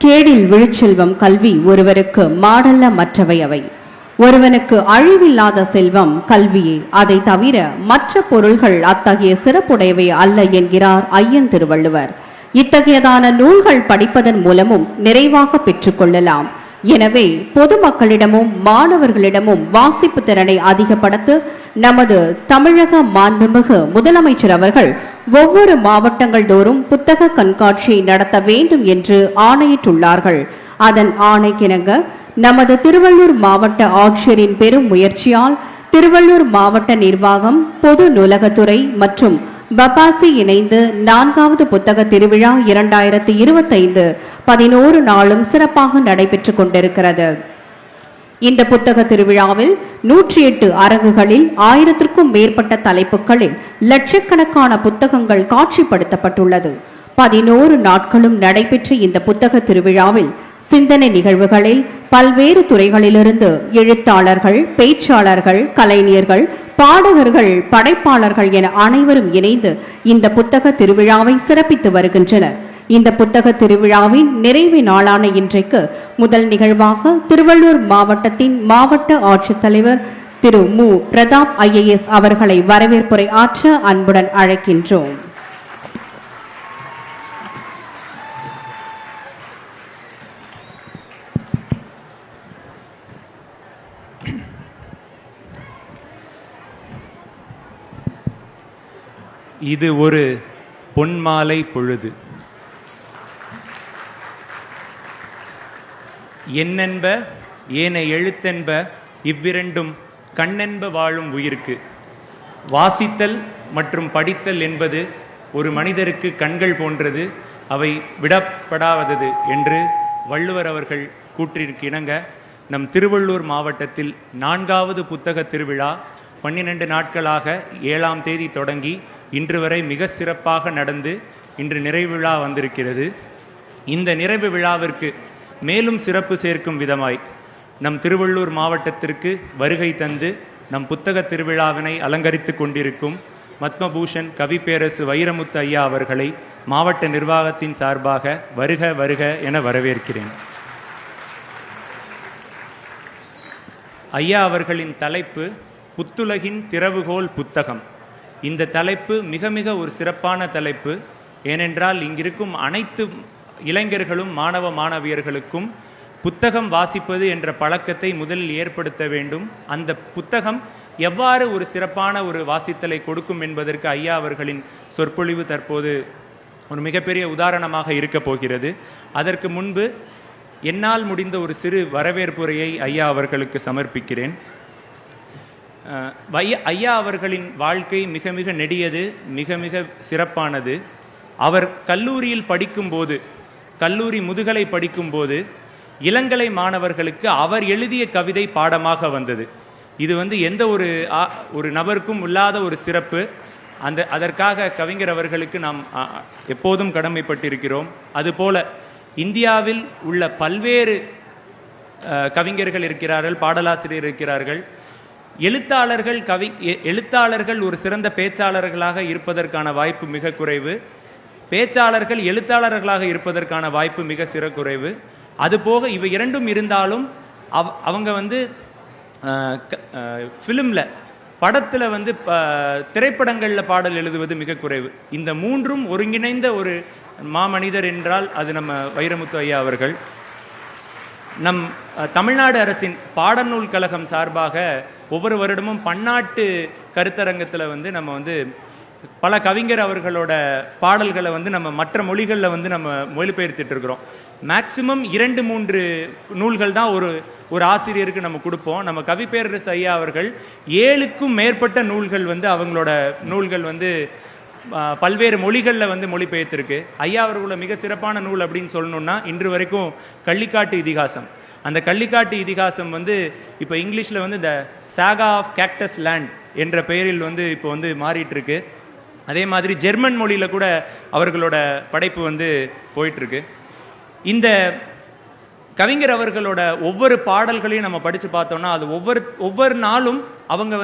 கேடில் விழுச்செல்வம் கல்வி ஒருவருக்கு மாடல்ல மற்றவை அவை. ஒருவனுக்கு அழிவில்லாத செல்வம் கல்வியே, அதை தவிர மற்ற பொருள்கள் அத்தகைய சிறப்புடையவை அல்ல என்கிறார் ஐயன் திருவள்ளுவர். இத்தகையதான நூல்கள் படிப்பதன் மூலமும் நிறைவாக பெற்றுக்கொள்ளலாம். எனவே பொதுமக்களிடமும் மாணவர்களிடமும் வாசிப்பு திறனை அதிகப்படுத்த நமது தமிழக மாண்புமிகு முதலமைச்சர் அவர்கள் ஒவ்வொரு மாவட்டங்கள் தோறும் புத்தக கண்காட்சியை நடத்த வேண்டும் என்று ஆணையிட்டுள்ளார்கள். அதன் ஆணைக்கிணங்க நமது திருவள்ளூர் மாவட்ட ஆட்சியரின் பெரும் முயற்சியால் திருவள்ளூர் மாவட்ட நிர்வாகம், பொது நூலகத்துறை மற்றும் பபாசி இணைந்து 4வது புத்தக திருவிழா 2025 11 நாளும் சிறப்பாக நடைபெற்றுக் கொண்டிருக்கிறது. இந்த புத்தக திருவிழாவில் 108 அரங்குகளில் 1000க்கும் மேற்பட்ட தலைப்புகளில் லட்சக்கணக்கான புத்தகங்கள் காட்சிப்படுத்தப்பட்டுள்ளது. 11 நாட்களும் நடைபெற்ற இந்த புத்தக திருவிழாவில் சிந்தனை நிகழ்வுகளில் பல்வேறு துறைகளிலிருந்து எழுத்தாளர்கள், பேச்சாளர்கள், கலைஞர்கள், பாடகர்கள், படைப்பாளர்கள் என அனைவரும் இணைந்து இந்த புத்தக திருவிழாவை சிறப்பித்து வருகின்றனர். இந்த புத்தக திருவிழாவின் நிறைவு நாளான இன்றைக்கு முதல் நிகழ்வாக திருவள்ளூர் மாவட்டத்தின் மாவட்ட ஆட்சித்தலைவர் திரு மு. பிரதாப் IAS அவர்களை வரவேற்புரை ஆற்ற அன்புடன் அழைக்கின்றோம். இது ஒரு பொன்மாலை பொழுது. எண்ணென்ப ஏன எழுத்தென்ப இவ்விரண்டும் கண்ணென்ப வாழும் உயிர்க்கு. வாசித்தல் மற்றும் படித்தல் என்பது ஒரு மனிதருக்கு கண்கள் போன்றது, அவை விடப்படாதது என்று வள்ளுவர் அவர்கள் கூற்றிற்கு இணங்க நம் திருவள்ளூர் மாவட்டத்தில் 4வது புத்தக திருவிழா 12 நாட்களாக 7ஆம் தேதி தொடங்கி இன்று வரை மிக சிறப்பாக நடந்து இன்று நிறைவு விழா வந்திருக்கிறது. இந்த நிறைவு விழாவிற்கு மேலும் சிறப்பு சேர்க்கும் விதமாய் நம் திருவள்ளூர் மாவட்டத்திற்கு வருகை தந்து நம் புத்தக திருவிழாவினை அலங்கரித்து கொண்டிருக்கும் பத்மபூஷன் கவி பேரரசு வைரமுத்து ஐயா அவர்களை மாவட்ட நிர்வாகத்தின் சார்பாக வருக வருக என வரவேற்கிறேன். ஐயா அவர்களின் தலைப்பு புத்துலகின் திறவுகோல் புத்தகம். இந்த தலைப்பு மிக மிக ஒரு சிறப்பான தலைப்பு. ஏனென்றால் இங்கிருக்கும் அனைத்து இளைஞர்களும் மாணவ மாணவியர்களுக்கும் புத்தகம் வாசிப்பது என்ற பழக்கத்தை முதலில் ஏற்படுத்த வேண்டும். அந்த புத்தகம் எவ்வாறு ஒரு சிறப்பான ஒரு வாசித்தலை கொடுக்கும் என்பதற்கு ஐயா அவர்களின் சொற்பொழிவு தற்போது ஒரு மிகப்பெரிய உதாரணமாக இருக்கப் போகிறது. அதற்கு முன்பு என்னால் முடிந்த ஒரு சிறு வரவேற்புரையை ஐயா அவர்களுக்கு சமர்ப்பிக்கிறேன். ஐயா அவர்களின் வாழ்க்கை மிக மிக நெடியது, மிக மிக சிறப்பானது. அவர் கல்லூரியில் படிக்கும்போது, கல்லூரி முதுகலை படிக்கும்போது இளங்கலை மாணவர்களுக்கு அவர் எழுதிய கவிதை பாடமாக வந்தது. இது எந்த ஒரு நபருக்கும் இல்லாத ஒரு சிறப்பு. அதற்காக கவிஞர் அவர்களுக்கு நாம் எப்போதும் கடமைப்பட்டிருக்கிறோம். அதுபோல இந்தியாவில் உள்ள பல்வேறு கவிஞர்கள் இருக்கிறார்கள், பாடலாசிரியர் இருக்கிறார்கள். எழுத்தாளர்கள் ஒரு சிறந்த பேச்சாளர்களாக இருப்பதற்கான வாய்ப்பு மிக குறைவு. பேச்சாளர்கள் எழுத்தாளர்களாக இருப்பதற்கான வாய்ப்பு மிக சிற குறைவு. அதுபோக இவை இரண்டும் இருந்தாலும் அவங்க ஃபிலிமில், படத்தில் திரைப்படங்களில் பாடல் எழுதுவது மிக குறைவு. இந்த மூன்றும் ஒருங்கிணைந்த ஒரு மாமனிதர் என்றால் அது நம்ம வைரமுத்து ஐயா அவர்கள். நம் தமிழ்நாடு அரசின் பாடநூல் கழகம் சார்பாக ஒவ்வொரு வருடமும் பன்னாட்டு கருத்தரங்கத்தில் நம்ம பல கவிஞர் அவர்களோட பாடல்களை நம்ம மற்ற மொழிகளில் நம்ம மொழிபெயர்த்துட்டு இருக்கிறோம். மேக்சிமம் 2-3 நூல்கள் தான் ஒரு ஆசிரியருக்கு நம்ம கொடுப்போம். நம்ம கவி பேரரசு ஐயா அவர்கள் 7க்கும் மேற்பட்ட நூல்கள் அவங்களோட நூல்கள் பல்வேறு மொழிகளில் மொழிபெயர்த்திருக்கு. ஐயா அவர்களோட மிக சிறப்பான நூல் அப்படின்னு சொல்லணும்னா இன்று வரைக்கும் கள்ளிக்காட்டு இதிகாசம். அந்த கள்ளிக்காட்டு இதிகாசம் இப்போ இங்கிலீஷில் த சாகா ஆஃப் கேக்டஸ் லேண்ட் என்ற பெயரில் இப்போ மாறிட்டு இருக்கு. அதே மாதிரி ஜெர்மன் மொழியில் கூட அவர்களோட படைப்பு போயிட்டுருக்கு. இந்த கவிஞர் அவர்களோட ஒவ்வொரு பாடல்களையும் நம்ம படித்து பார்த்தோம்னா அது ஒவ்வொரு நாளும் அவங்க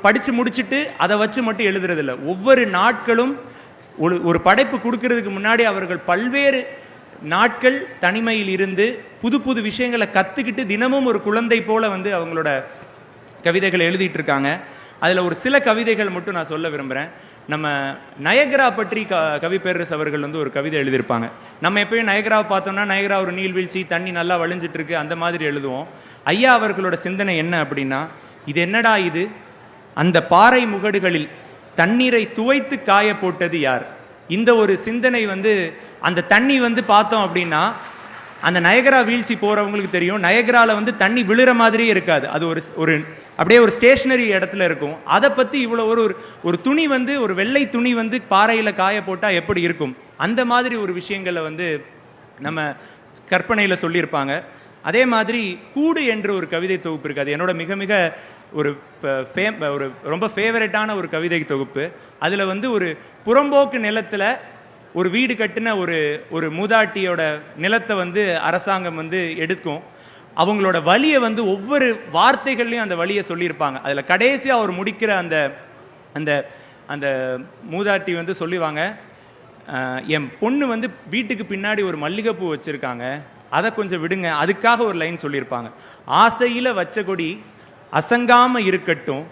படித்து முடிச்சுட்டு அதை வச்சு மட்டும் எழுதுறதில்ல. ஒவ்வொரு நாட்களும் ஒரு படைப்பு கொடுக்கறதுக்கு முன்னாடி அவர்கள் பல்வேறு நாட்கள் தனிமையில் இருந்து புது புது விஷயங்களை கற்றுக்கிட்டு தினமும் ஒரு குழந்தை போல வந்து அவங்களோட கவிதைகளை எழுதிட்டு இருக்காங்க. அதில் ஒரு சில கவிதைகள் மட்டும் நான் சொல்ல விரும்புகிறேன். நம்ம நயகரா பற்றி கவி பேரரசு அவர்கள் வந்து ஒரு கவிதை எழுதியிருப்பாங்க. நம்ம எப்பயும் நயகராவை பார்த்தோம்னா நயகரா ஒரு நீர்வீழ்ச்சி, தண்ணி நல்லா வழிஞ்சிட்டு இருக்கு, அந்த மாதிரி எழுதுவோம். ஐயா அவர்களோட சிந்தனை என்ன அப்படின்னா, இது என்னடா இது, அந்த பாறை முகடுகளில் தண்ணீரை துவைத்து காய போட்டது யார்? இந்த ஒரு சிந்தனை வந்து அந்த தண்ணி வந்து பார்த்தோம் அப்படின்னா அந்த நயகரா வீழ்ச்சி போறவங்களுக்கு தெரியும், நயகரால வந்து தண்ணி விழுற மாதிரியே இருக்காது. அது ஒரு அப்படியே ஒரு ஸ்டேஷனரி இடத்துல இருக்கும். அதை பத்தி இவ்வளோ ஒரு துணி வந்து ஒரு வெள்ளை துணி வந்து பாறையில் காய போட்டால் எப்படி இருக்கும், அந்த மாதிரி ஒரு விஷயங்களை வந்து நம்ம கற்பனையில் சொல்லியிருப்பாங்க. அதே மாதிரி கூடு என்ற ஒரு கவிதை தொகுப்பு இருக்குது. அது என்னோட மிக மிக ஒரு ரொம்ப ஃபேவரட்டான ஒரு கவிதை தொகுப்பு. அதில் வந்து ஒரு புறம்போக்கு நிலத்தில் ஒரு வீடு கட்டின ஒரு மூதாட்டியோட நிலத்தை வந்து அரசாங்கம் வந்து எடுக்கும். அவங்களோட வலியை வந்து ஒவ்வொரு வார்த்தைகள்லையும் அந்த வலியை சொல்லியிருப்பாங்க. அதில் கடைசியாக அவர் முடிக்கிற அந்த அந்த அந்த மூதாட்டி வந்து சொல்லுவாங்க, என் பொண்ணு வந்து வீட்டுக்கு பின்னாடி ஒரு மல்லிகைப்பூ வச்சுருக்காங்க, அதை கொஞ்சம் விடுங்க. அதுக்காக ஒரு லைன் சொல்லியிருப்பாங்க, ஆசையில் வச்ச கொடி அசங்காமல் இருக்கட்டும்,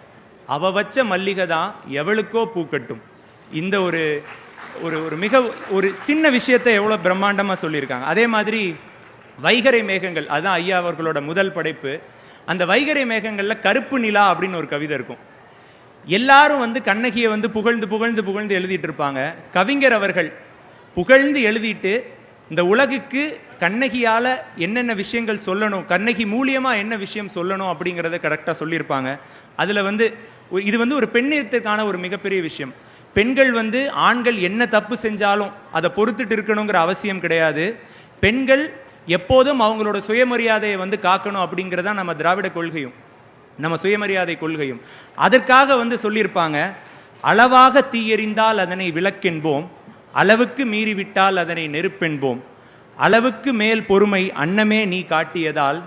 அவ வச்ச மல்லிகை தான் எவளுக்கோ பூக்கட்டும். இந்த ஒரு ஒரு மிக ஒரு சின்ன விஷயத்தை எவ்வளோ பிரம்மாண்டமாக சொல்லியிருக்காங்க. அதே மாதிரி வைகறை மேகங்கள், அதுதான் ஐயா அவர்களோட முதல் படைப்பு. அந்த வைகறை மேகங்களில் கருப்பு நிலா அப்படின்னு ஒரு கவிதை இருக்கும். எல்லாரும் வந்து கண்ணகியை வந்து புகழ்ந்து புகழ்ந்து புகழ்ந்து எழுதிட்டு இருப்பாங்க. கவிஞர் அவர்கள் புகழ்ந்து எழுதிட்டு இந்த உலகுக்கு கண்ணகியால் என்னென்ன விஷயங்கள் சொல்லணும், கண்ணகி மூலியமாக என்ன விஷயம் சொல்லணும் அப்படிங்கிறத கரெக்டாக சொல்லியிருப்பாங்க. அதில் வந்து இது வந்து ஒரு பெண்ணியத்துக்கான ஒரு மிகப்பெரிய விஷயம். பெண்கள் வந்து ஆண்கள் என்ன தப்பு செஞ்சாலும் அதை பொறுத்துட்டு இருக்கணுங்கிற அவசியம் கிடையாது. பெண்கள் எப்போதும் அவங்களோட சுயமரியாதையை வந்து காக்கணும் அப்படிங்கிறதா நம்ம திராவிட கொள்கையும் நம்ம சுயமரியாதை கொள்கையும். அதற்காக வந்து சொல்லியிருப்பாங்க, அளவாக தீயெறிந்தால் அதனை விளக்கென்போம், அளவுக்கு மீறிவிட்டால் அதனை நெருப்பென்போம், அளவுக்கு மேல் பொறுமை அன்னமே நீ காட்டியதால்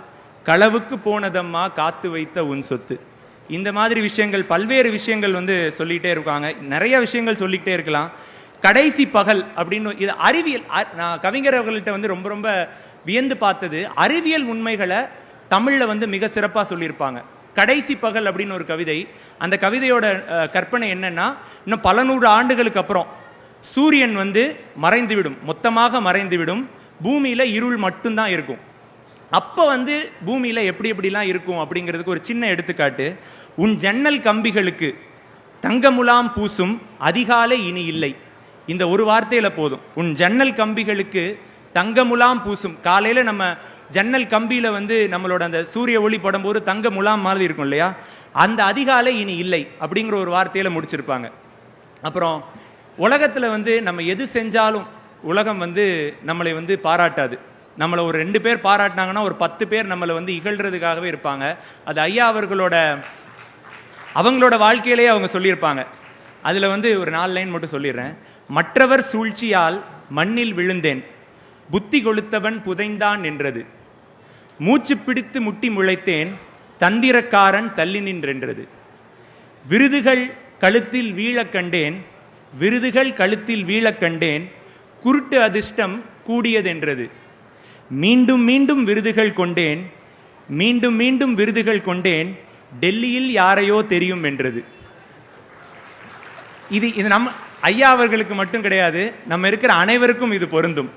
களவுக்கு போனதம்மா காத்து வைத்த உன் சொத்து. இந்த மாதிரி விஷயங்கள் பல்வேறு விஷயங்கள் வந்து சொல்லிகிட்டே இருக்காங்க. நிறைய விஷயங்கள் சொல்லிக்கிட்டே இருக்கலாம். கடைசி பகல் அப்படின்னு இது அறிவியல். நான் கவிஞர் அவர்கள்ட்ட வந்து ரொம்ப ரொம்ப வியந்து பார்த்தது, அறிவியல் உண்மைகளை தமிழில் வந்து மிக சிறப்பாக சொல்லியிருப்பாங்க. கடைசி பகல் அப்படின்னு ஒரு கவிதை. அந்த கவிதையோட கற்பனை என்னன்னா, இன்னும் பல நூறு ஆண்டுகளுக்கு அப்புறம் சூரியன் வந்து மறைந்துவிடும், மொத்தமாக மறைந்துவிடும், பூமியில் இருள் மட்டும்தான் இருக்கும். அப்போ வந்து பூமியில் எப்படி எப்படிலாம் இருக்கும் அப்படிங்கிறதுக்கு ஒரு சின்ன எடுத்துக்காட்டு. உன் ஜன்னல் கம்பிகளுக்கு தங்கமுலாம் பூசும் அதிகாலை இனி இல்லை. இந்த ஒரு வார்த்தையில் போதும். உன் ஜன்னல் கம்பிகளுக்கு தங்கமுலாம் பூசும். காலையில் நம்ம ஜன்னல் கம்பியில் வந்து நம்மளோட அந்த சூரிய ஒளி படும்போது தங்க முலாம் மாதிரி இருக்கும் இல்லையா, அந்த அதிகாலை இனி இல்லை அப்படிங்கிற ஒரு வார்த்தையில் முடிச்சிருப்பாங்க. அப்புறம் உலகத்தில் வந்து நம்ம எது செஞ்சாலும் உலகம் வந்து நம்மளை வந்து பாராட்டாது. நம்மளை ஒரு 2 பேர் பாராட்டினாங்கன்னா ஒரு 10 பேர் நம்மளை வந்து இகழ்றதுக்காகவே இருப்பாங்க. அது ஐயா அவங்களோட வாழ்க்கையிலேயே அவங்க சொல்லியிருப்பாங்க. அதில் வந்து ஒரு 4 லைன் மட்டும் சொல்லிடுறேன். மற்றவர் சூழ்ச்சியால் மண்ணில் விழுந்தேன், புத்தி கொளுத்தவன் புதைந்தான் என்றது, மூச்சு பிடித்து முட்டி முளைத்தேன், தந்திரக்காரன் தள்ளி நின்றென்றது, விருதுகள் கழுத்தில் வீழக் கண்டேன், விருதுகள் கழுத்தில் வீழக் கண்டேன், குருட்டு அதிர்ஷ்டம் கூடியதென்றது, மீண்டும் மீண்டும் விருதுகள் கொண்டேன், மீண்டும் மீண்டும் விருதுகள் கொண்டேன், டெல்லியில் யாரையோ தெரியும் என்றது. இது நம்ம ஐயா அவர்களுக்கு மட்டும் கிடையாது, நம்ம இருக்கிற அனைவருக்கும் இது பொருந்தும்.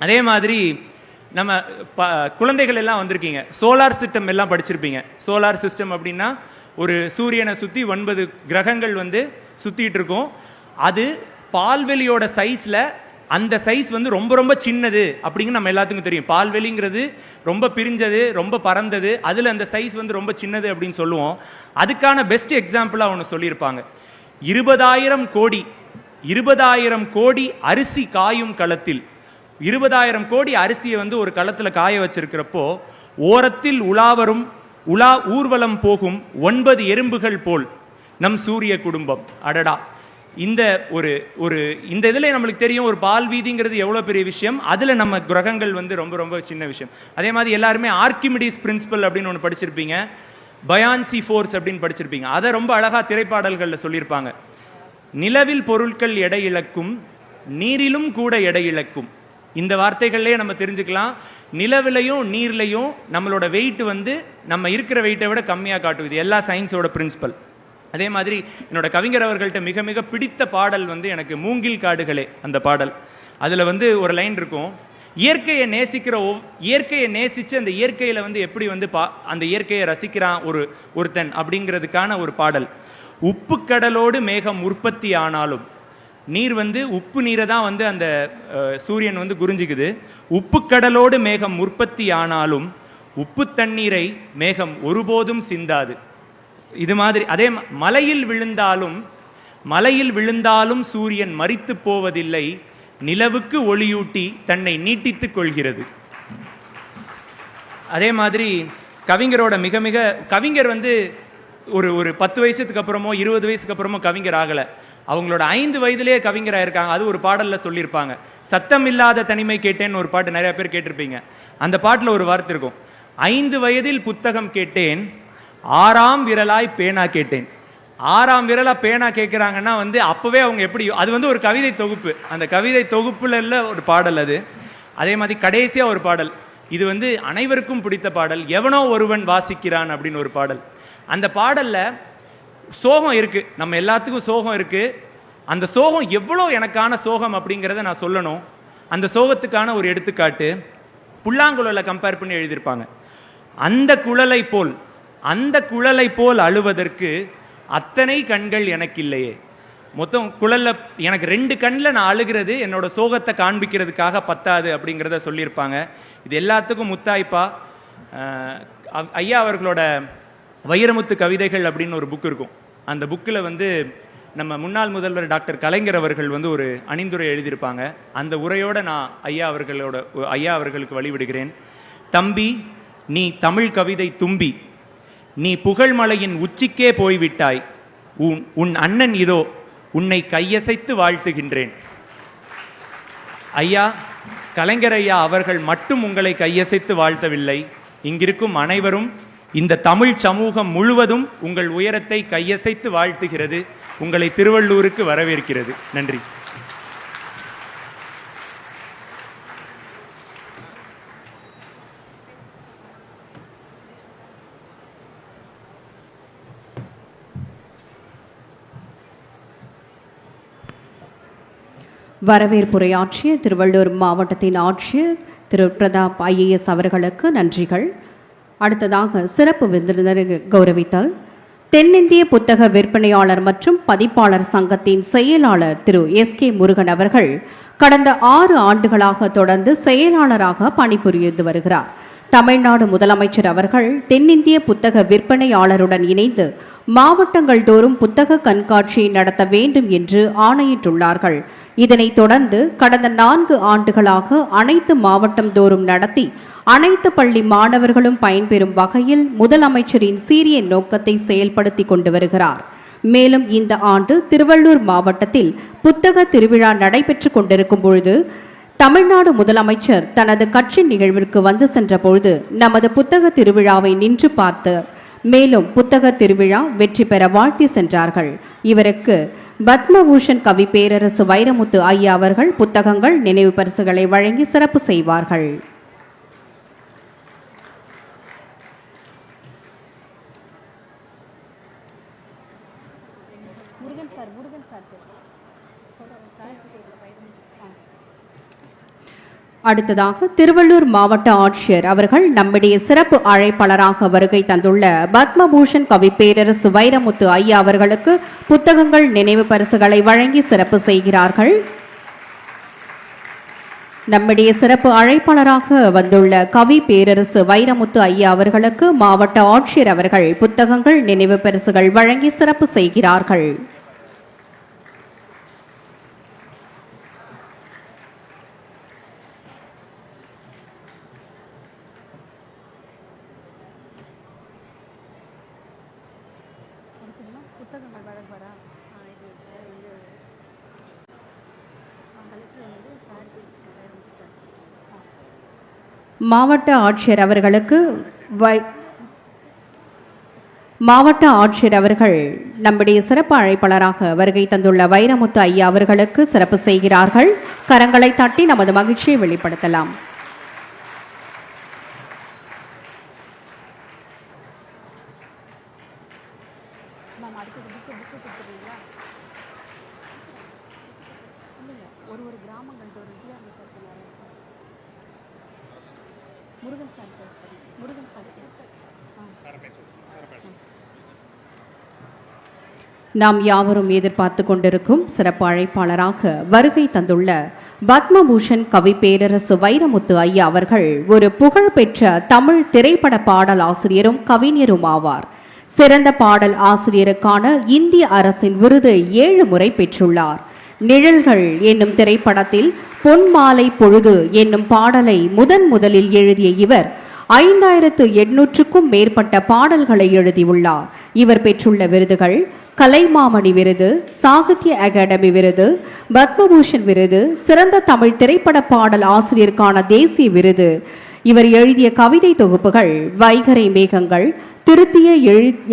அதே மாதிரி நம்ம குழந்தைகள் எல்லாம் வந்திருக்கீங்க, சோலார் சிஸ்டம் எல்லாம் படிச்சிருப்பீங்க. சோலார் சிஸ்டம் அப்படின்னா ஒரு சூரியனை சுற்றி 9 கிரகங்கள் வந்து சுற்றிட்டு இருக்கும். அது பால்வெளியோட சைஸில் அந்த சைஸ் வந்து ரொம்ப ரொம்ப சின்னது அப்படிங்க நம்ம எல்லாத்துக்கும் தெரியும். பால்வெளிங்கிறது ரொம்ப பிரிஞ்சது, ரொம்ப பறந்தது, அதில் அந்த சைஸ் வந்து ரொம்ப சின்னது அப்படின்னு சொல்லுவோம். அதுக்கான பெஸ்ட் எக்ஸாம்பிளாக ஒன்று சொல்லியிருப்பாங்க. 20,000 கோடி அரிசி காயும் களத்தில், 20,000 கோடி அரிசியை வந்து ஒரு களத்தில் காய வச்சிருக்கிறப்போ ஓரத்தில் ஊர்வலம் போகும் 9 எறும்புகள் போல் நம் சூரிய குடும்பம். அடடா, இந்த இந்த இதில் நம்மளுக்கு தெரியும் ஒரு பால் வீதிங்கிறது எவ்வளோ பெரிய விஷயம், அதில் நம்ம கிரகங்கள் வந்து ரொம்ப ரொம்ப சின்ன விஷயம். அதே மாதிரி எல்லாருமே ஆர்கிமிடிஸ் பிரின்சிபல் அப்படின்னு ஒன்று படிச்சிருப்பீங்க, பயான்சி ஃபோர்ஸ் அப்படின்னு படிச்சிருப்பீங்க. அதை ரொம்ப அழகாக திரைப்பாடல்களில் சொல்லியிருப்பாங்க. நிலவில் பொருட்கள் எடை இழக்கும், நீரிலும் கூட எடை இழக்கும், இந்த வார்த்தைகள்லேயே நம்ம தெரிஞ்சுக்கலாம். நிலவிலையும் நீர்லையும் நம்மளோட வெயிட் வந்து நம்ம இருக்கிற வெயிட்டை விட கம்மியாக காட்டுது. எல்லா சயின்ஸோட பிரின்சிபல். அதே மாதிரி என்னோட கவிஞர் அவர்கள்ட்ட மிக மிக பிடித்த பாடல் வந்து எனக்கு மூங்கில் காடுகளே அந்த பாடல். அதில் வந்து ஒரு லைன் இருக்கும், இயற்கையை நேசித்து அந்த இயற்கையில் வந்து எப்படி வந்து அந்த இயற்கையை ரசிக்கிறான் ஒருத்தன் அப்படிங்கிறதுக்கான ஒரு பாடல். உப்பு கடலோடு மேகம் உற்பத்தி ஆனாலும், நீர் வந்து உப்பு நீரை தான் வந்து அந்த சூரியன் வந்து குறிஞ்சிக்குது. உப்பு கடலோடு மேகம் உற்பத்தி ஆனாலும் உப்பு தண்ணீரை மேகம் ஒருபோதும் சிந்தாது. இது மாதிரி அதே மலையில் விழுந்தாலும் சூரியன் மரித்து போவதில்லை, நிலவுக்கு ஒளியூட்டி தன்னை நீட்டித்துக் கொள்கிறது. அதே மாதிரி கவிஞரோட கவிஞர் வந்து ஒரு 10 வயசுக்கு அப்புறமோ 20 வயசுக்கு அப்புறமோ கவிஞர் ஆகலை. அவங்களோட 5 வயதிலேயே கவிஞராக இருக்காங்க. அது ஒரு பாடலில் சொல்லியிருப்பாங்க. சத்தம் இல்லாத தனிமை கேட்டேன்னு ஒரு பாட்டு நிறைய பேர் கேட்டிருப்பீங்க. அந்த பாட்டில் ஒரு வார்த்தை இருக்கும், 5 வயதில் புத்தகம் கேட்டேன், 6ஆம் விரலாய் பேனா கேட்டேன். 6ஆம் விரலா பேனா கேட்குறாங்கன்னா வந்து அப்போவே அவங்க எப்படி, அது வந்து ஒரு கவிதை தொகுப்பு. அந்த கவிதை தொகுப்புல ஒரு பாடல் அது. அதே மாதிரி கடைசியாக ஒரு பாடல், இது வந்து அனைவருக்கும் பிடித்த பாடல், எவனோ ஒருவன் வாசிக்கிறான் அப்படின்னு ஒரு பாடல். அந்த பாடலில் சோகம் இருக்குது, நம்ம எல்லாத்துக்கும் சோகம் இருக்குது. அந்த சோகம் எவ்வளோ எனக்கான சோகம் அப்படிங்கிறத நான் சொல்லணும். அந்த சோகத்துக்கான ஒரு எடுத்துக்காட்டு புல்லாங்குழலை கம்பேர் பண்ணி எழுதியிருப்பாங்க. அந்த குழலை போல் அழுவதற்கு அத்தனை கண்கள் எனக்கு இல்லையே. மொத்தம் குழல்ல எனக்கு 2 கண்ணில் நான் அழுகிறது என்னோட சோகத்தை காண்பிக்கிறதுக்காக பத்தாது அப்படிங்கிறத சொல்லியிருப்பாங்க. இது எல்லாத்துக்கும் முத்தாய்ப்பா ஐயா அவர்களோட வைரமுத்து கவிதைகள் அப்படின்னு ஒரு புக் இருக்கும். அந்த புக்கில் வந்து நம்ம முன்னாள் முதல்வர் டாக்டர் கலைஞர் அவர்கள் வந்து ஒரு அணிந்துரை எழுதியிருப்பாங்க. அந்த உரையோடு நான் ஐயா அவர்களுக்கு வழிவிடுகிறேன். தம்பி, நீ தமிழ் கவிதை தும்பி, நீ புகழ்மலையின் உச்சிக்கே போய்விட்டாய். உன் அண்ணன் இதோ உன்னை கையசைத்து வாழ்த்துகின்றேன். ஐயா, கலைஞர் ஐயா அவர்கள் மட்டும் உங்களை கையசைத்து வாழ்த்தவில்லை. இங்கிருக்கும் அனைவரும், இந்த தமிழ் சமூகம் முழுவதும் உங்கள் உயரத்தை கையசைத்து வாழ்த்துகிறது. உங்களை திருவள்ளூருக்கு வரவேற்கிறது. நன்றி. வரவேற்புரையாற்றிய திருவள்ளூர் மாவட்டத்தின் ஆட்சியர் திரு பிரதாப் IAS அவர்களுக்கு நன்றிகள். அடுத்ததாக சிறப்பு விருந்தினரை கௌரவித்தால் தென்னிந்திய புத்தக விற்பனையாளர் மற்றும் பதிப்பாளர் சங்கத்தின் செயலாளர் திரு SK முருகன் அவர்கள் கடந்த 6 ஆண்டுகளாக தொடர்ந்து செயலாளராக பணிபுரிந்து வருகிறார். தமிழ்நாடு முதலமைச்சர் அவர்கள் தென்னிந்திய புத்தக விற்பனையாளருடன் இணைந்து மாவட்டங்கள் தோறும் புத்தக கண்காட்சியை நடத்த வேண்டும் என்று ஆணையிட்டுள்ளார்கள். இதனைத் தொடர்ந்து கடந்த 4 ஆண்டுகளாக அனைத்து மாவட்டம் தோறும் நடத்தி அனைத்து பள்ளி மாணவர்களும் பயன்பெறும் வகையில் முதலமைச்சரின் சீரிய நோக்கத்தை செயல்படுத்தி கொண்டு வருகிறார். மேலும் இந்த ஆண்டு திருவள்ளூர் மாவட்டத்தில் புத்தக திருவிழா நடைபெற்று கொண்டிருக்கும் பொழுது தமிழ்நாடு முதலமைச்சர் தனது கட்சி நிகழ்விற்கு வந்து சென்ற பொழுது நமது புத்தக திருவிழாவை நின்று பார்த்து மேலும் புத்தக திருவிழா வெற்றி பெற வாழ்த்தி சென்றார்கள். இவருக்கு பத்மபூஷன் கவி பேரரசு வைரமுத்து ஐயா அவர்கள் புத்தகங்கள், நினைவு பரிசுகளை வழங்கி சிறப்பு செய்வார்கள். அடுத்ததாக திருவள்ளூர் மாவட்ட ஆட்சியர் அவர்கள் நம்முடைய சிறப்பு அழைப்பாளராக வருகை தந்துள்ள பத்மபூஷன் கவி பேரரசு வைரமுத்து ஐயா அவர்களுக்கு புத்தகங்கள், நினைவு பரிசுகளை வழங்கி சிறப்பு செய்கிறார்கள். நம்முடைய சிறப்பு அழைப்பாளராக வந்துள்ள கவி பேரரசு வைரமுத்து ஐயா அவர்களுக்கு மாவட்ட ஆட்சியர் அவர்கள் புத்தகங்கள், நினைவு பரிசுகள் வழங்கி சிறப்பு செய்கிறார்கள். மாவட்ட ஆட்சியர் அவர்கள் நம்முடைய சிறப்பு அழைப்பாளராக வருகை தந்துள்ள வைரமுத்து ஐயா அவர்களுக்கு சிறப்பு செய்கிறார்கள். கரங்களை தட்டி நமது மகிழ்ச்சியை வெளிப்படுத்தலாம். நாம் யாவரும் எதிர்பார்த்து கொண்டிருக்கும் சிறப்பு அழைப்பாளராக வருகை தந்துள்ள பத்மபூஷன் கவி பேரரசு வைரமுத்து ஐயா அவர்கள் ஒரு புகழ்பெற்ற தமிழ் திரைப்பட பாடல் ஆசிரியரும் கவிஞரும் ஆவார். சிறந்த பாடல் ஆசிரியருக்கான இந்திய அரசின் விருது 7 முறை பெற்றுள்ளார். நிழல்கள் என்னும் திரைப்படத்தில் பொன்மாலை பொழுது என்னும் பாடலை முதலில் எழுதிய இவர் 5800க்கும் மேற்பட்ட பாடல்களை எழுதியுள்ளார். இவர் பெற்றுள்ள விருதுகள் கலைமாமணி விருது, சாகித்ய அகாடமி விருது, பத்மபூஷன் விருது, சிறந்த தமிழ் திரைப்பட பாடல் ஆசிரியருக்கான தேசிய விருது. இவர் எழுதிய கவிதை தொகுப்புகள் வைகரை மேகங்கள், திருத்திய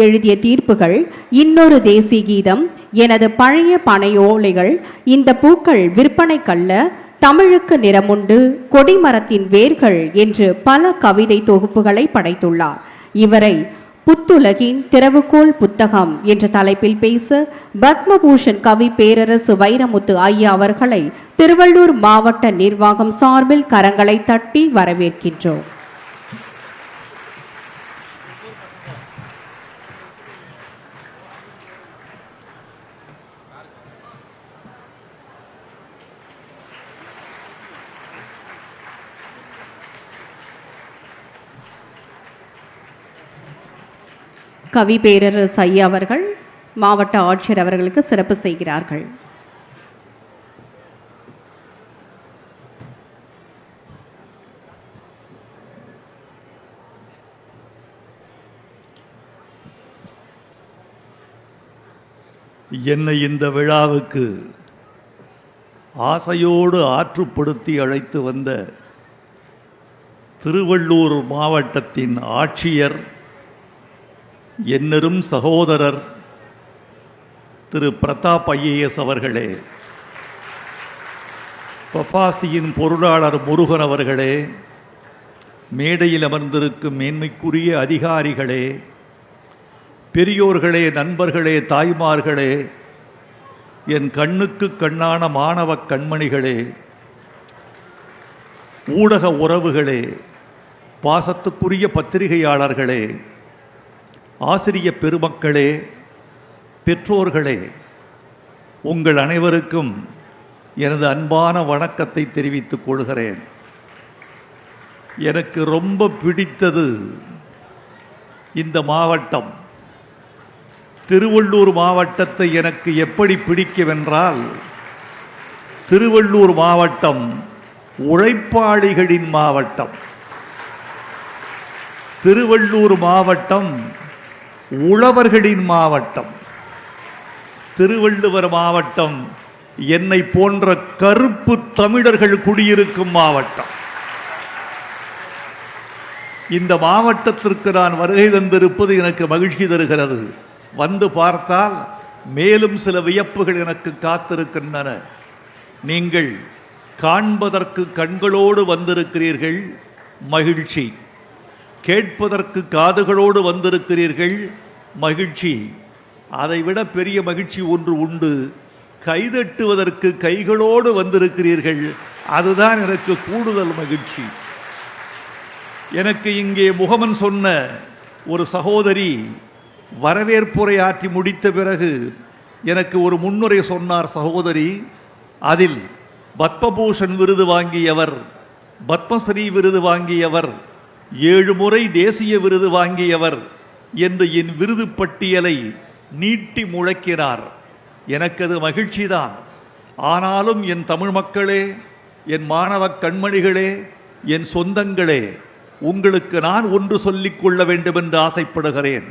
எழுதிய தீர்ப்புகள், இன்னொரு தேசிய கீதம், எனது பழைய பனையோலைகள், இந்த பூக்கள் விற்பனைக்கல்ல, தமிழுக்கு நிறமுண்டு, கொடிமரத்தின் வேர்கள் என்று பல கவிதை தொகுப்புகளை படைத்துள்ளார். இவரை புத்துலகின் திறவுகோல் புத்தகம் என்ற தலைப்பில் பேச பத்மபூஷன் கவி பேரரசு வைரமுத்து ஐயா அவர்களை திருவள்ளூர் மாவட்ட நிர்வாகம் சார்பில் கரங்களை தட்டி வரவேற்கின்றோம். கவி பேரரசு ஐயா அவர்கள் மாவட்ட ஆட்சியர் அவர்களுக்கு சிறப்பு செய்கிறார்கள். என்னை இந்த விழாவுக்கு ஆசையோடு ஆற்றுப்படுத்தி அழைத்து வந்த திருவள்ளூர் மாவட்டத்தின் ஆட்சியர், என்னரும் சகோதரர் திரு பிரதாப் ஐஏஎஸ் அவர்களே, பப்பாசியின் பொருளாளர் முருகன் அவர்களே, மேடையில் அமர்ந்திருக்கும் மேன்மைக்குரிய அதிகாரிகளே, பெரியோர்களே, நண்பர்களே, தாய்மார்களே, என் கண்ணுக்கு கண்ணான மாணவ கண்மணிகளே, ஊடக உறவுகளே, பாசத்துக்குரிய பத்திரிகையாளர்களே, ஆசிரிய பெருமக்களே, பெற்றோர்களே, உங்கள் அனைவருக்கும் எனது அன்பான வணக்கத்தை தெரிவித்துக் கொள்கிறேன். எனக்கு ரொம்ப பிடித்தது இந்த மாவட்டம். திருவள்ளூர் மாவட்டத்தை எனக்கு எப்படி பிடிக்குமென்றால், திருவள்ளூர் மாவட்டம் உழைப்பாளிகளின் மாவட்டம். திருவள்ளூர் மாவட்டம் உழவர்களின் மாவட்டம். திருவள்ளுவர் மாவட்டம் என்னை போன்ற கருப்பு தமிழர்கள் குடியிருக்கும் மாவட்டம். இந்த மாவட்டத்திற்கு நான் வருகை தந்திருப்பது எனக்கு மகிழ்ச்சி தருகிறது. வந்து பார்த்தால் மேலும் சில வியப்புகள் எனக்கு காத்திருக்கின்றன. நீங்கள் காண்பதற்கு கண்களோடு வந்திருக்கிறீர்கள், மகிழ்ச்சி. கேட்பதற்கு காதுகளோடு வந்திருக்கிறீர்கள், மகிழ்ச்சி. அதைவிட பெரிய மகிழ்ச்சி ஒன்று உண்டு, கைதட்டுவதற்கு கைகளோடு வந்திருக்கிறீர்கள், அதுதான் எனக்கு கூடுதல் மகிழ்ச்சி. எனக்கு இங்கே முகமன் சொன்ன ஒரு சகோதரி வரவேற்புரை ஆற்றி முடித்த பிறகு எனக்கு ஒரு முன்னுரை சொன்னார் சகோதரி. அதில் பத்மபூஷன் விருது வாங்கியவர், பத்மஸ்ரீ விருது வாங்கியவர், 7 முறை தேசிய விருது வாங்கியவர் என்று என் விருது பட்டியலை நீட்டி முழக்கினார். எனக்கு அது மகிழ்ச்சிதான். ஆனாலும் என் தமிழ் மக்களே, என் மாணவ கண்மணிகளே, என் சொந்தங்களே, உங்களுக்கு நான் ஒன்று சொல்லிக் கொள்ள வேண்டும் என்று ஆசைப்படுகிறேன்.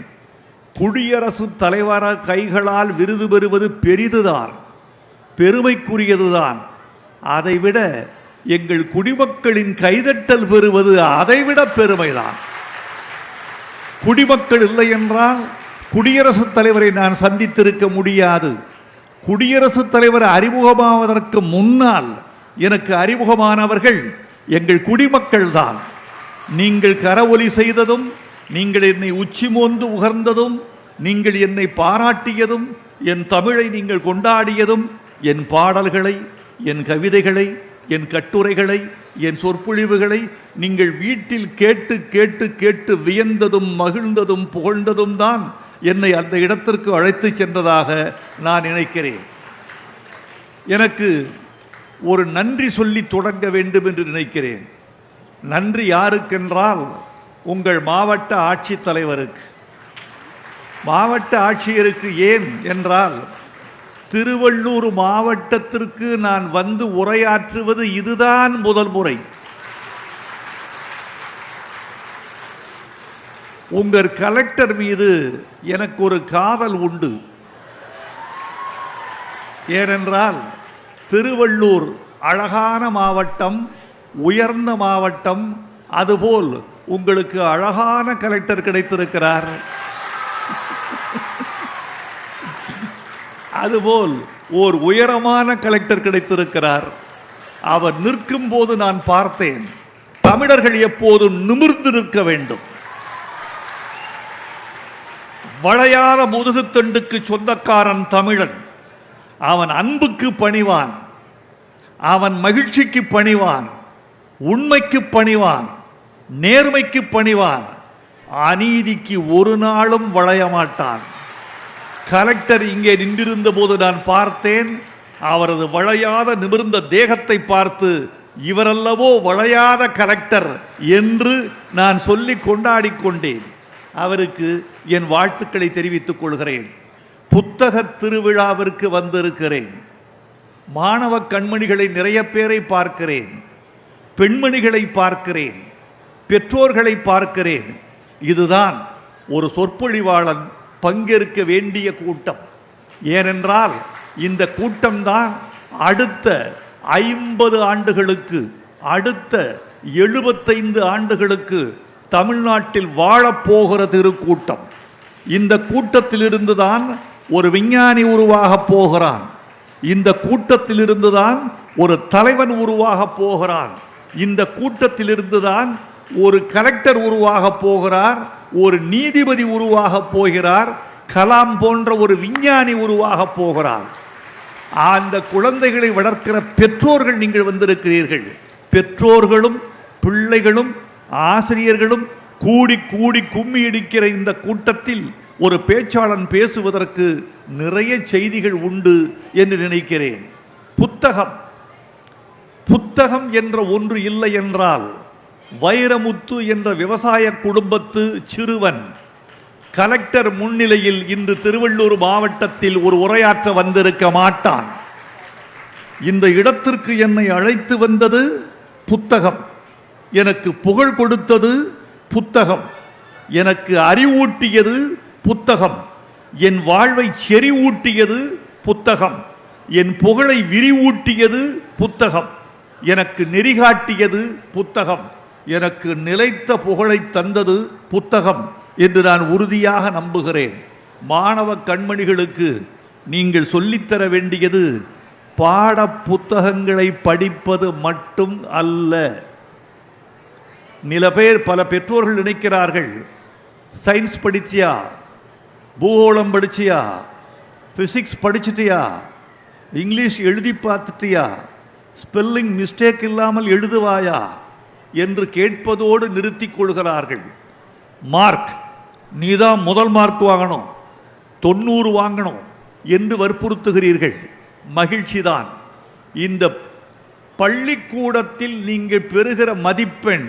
குடியரசுத் தலைவர கைகளால் விருது பெறுவது பெரிதுதான், பெருமைக்குரியதுதான். அதைவிட எங்கள் குடிமக்களின் கைதட்டல் பெறுவது அதைவிட பெருமைதான். குடிமக்கள் இல்லை என்றால் குடியரசுத் தலைவரை நான் சந்தித்திருக்க முடியாது. குடியரசுத் தலைவர் அறிமுகமாவதற்கு முன்னால் எனக்கு அறிமுகமானவர்கள் எங்கள் குடிமக்கள் தான். நீங்கள் கரவொலி செய்ததும், நீங்கள் என்னை உச்சி மோந்து உகர்ந்ததும், நீங்கள் என்னை பாராட்டியதும், என் தமிழை நீங்கள் கொண்டாடியதும், என் பாடல்களை, என் கவிதைகளை, என் கட்டுரைகளை, என் சொற்பொழிவுகளை நீங்கள் வீட்டில் கேட்டு கேட்டு கேட்டு வியந்ததும் மகிழ்ந்ததும் புகழ்ந்ததும் தான் என்னை அந்த இடத்திற்கு அழைத்து சென்றதாக நான் நினைக்கிறேன். எனக்கு ஒரு நன்றி சொல்லி தொடங்க வேண்டும் என்று நினைக்கிறேன். நன்றி யாருக்கென்றால் உங்கள் மாவட்ட ஆட்சித்தலைவருக்கு, மாவட்ட ஆட்சியருக்கு. ஏன் என்றால் திருவள்ளூர் மாவட்டத்திற்கு நான் வந்து உரையாற்றுவது இதுதான் முதல் முறை. உங்கள் கலெக்டர் மீது எனக்கு ஒரு காதல் உண்டு. ஏனென்றால் திருவள்ளூர் அழகான மாவட்டம், உயர்ந்த மாவட்டம். அதுபோல் உங்களுக்கு அழகான கலெக்டர் கிடைத்திருக்கிறார். அதுபோல் ஓர் உயரமான கலெக்டர் கிடைத்திருக்கிறார். அவர் நிற்கும் போது நான் பார்த்தேன், தமிழர்கள் எப்போதும் நிமிர்ந்து நிற்க வேண்டும். வளையாத முதுகுத்தண்டுக்கு சொந்தக்காரன் தமிழன். அவன் அன்புக்கு பணிவான், அவன் மகிழ்ச்சிக்கு பணிவான், உண்மைக்கு பணிவான், நேர்மைக்கு பணிவான், அநீதிக்கு ஒரு நாளும் வளைய மாட்டான். கலெக்டர் இங்கே நின்றிருந்த போது நான் பார்த்தேன், அவரது வளையாத நிமிர்ந்த தேகத்தை பார்த்து இவரல்லவோ வளையாத கலெக்டர் என்று நான் சொல்லி கொண்டாடி கொண்டேன். அவருக்கு என் வாழ்த்துக்களை தெரிவித்துக் கொள்கிறேன். புத்தக திருவிழாவிற்கு வந்திருக்கிறேன். மாணவ கண்மணிகளை நிறைய பேரை பார்க்கிறேன், பெண்மணிகளை பார்க்கிறேன், பெற்றோர்களை பார்க்கிறேன். இதுதான் ஒரு சொற்பொழிவாளன் பங்கேற்க வேண்டிய கூட்டம். ஏனென்றால் இந்த கூட்டம்தான் அடுத்த 50 ஆண்டுகளுக்கு, அடுத்த 75 ஆண்டுகளுக்கு தமிழ்நாட்டில் வாழப்போகிற திருக்கூட்டம். இந்த கூட்டத்திலிருந்துதான் ஒரு விஞ்ஞானி உருவாக போகிறான். இந்த கூட்டத்திலிருந்துதான் ஒரு தலைவன் உருவாக போகிறான். இந்த கூட்டத்திலிருந்துதான் ஒரு கலெக்டர் உருவாக போகிறார், ஒரு நீதிபதி உருவாக போகிறார், கலாம் போன்ற ஒரு விஞ்ஞானி உருவாக போகிறார். அந்த குழந்தைகளை வளர்க்கிற பெற்றோர்கள் நீங்கள் வந்திருக்கிறீர்கள். பெற்றோர்களும் பிள்ளைகளும் ஆசிரியர்களும் கூடி கூடி கும்மி அடிக்கிற இந்த கூட்டத்தில் ஒரு பேச்சாளன் பேசுவதற்கு நிறைய செய்திகள் உண்டு என்று நினைக்கிறேன். புத்தகம் என்ற ஒன்று இல்லை என்றால் வைரமுத்து என்ற விவசாய குடும்பத்து சிறுவன் கலெக்டர் முன்னிலையில் இன்று திருவள்ளூர் மாவட்டத்தில் ஒரு உரையாற்ற வந்திருக்க மாட்டான். இந்த இடத்திற்கு என்னை அழைத்து வந்தது புத்தகம். எனக்கு புகழ் கொடுத்தது புத்தகம். எனக்கு அறிவூட்டியது புத்தகம். என் வாழ்வை செறிவூட்டியது புத்தகம். என் புகழை விரிவூட்டியது புத்தகம். எனக்கு நெறிகாட்டியது புத்தகம். எனக்கு நிலைத்த புகழை தந்தது புத்தகம் என்று நான் உறுதியாக நம்புகிறேன். மாணவ கண்மணிகளுக்கு நீங்கள் சொல்லித்தர வேண்டியது பாட புத்தகங்களை படிப்பது மட்டும் அல்ல. பல பெற்றோர்கள் நினைக்கிறார்கள், சயின்ஸ் படிச்சியா, பூகோளம் படிச்சியா, பிசிக்ஸ் படிச்சிட்டியா, இங்கிலீஷ் எழுதி பார்த்துட்டியா, ஸ்பெல்லிங் மிஸ்டேக் இல்லாமல் எழுதுவாயா என்று கேட்பதோடு நிறுத்திக் கொள்கிறார்கள். மார்க், நீதான் முதல் மார்க் வாங்கணும், 90 வாங்கணும் என்று வற்புறுத்துகிறீர்கள். மகிழ்ச்சிதான். இந்த பள்ளிக்கூடத்தில் நீங்கள் பெறுகிற மதிப்பெண்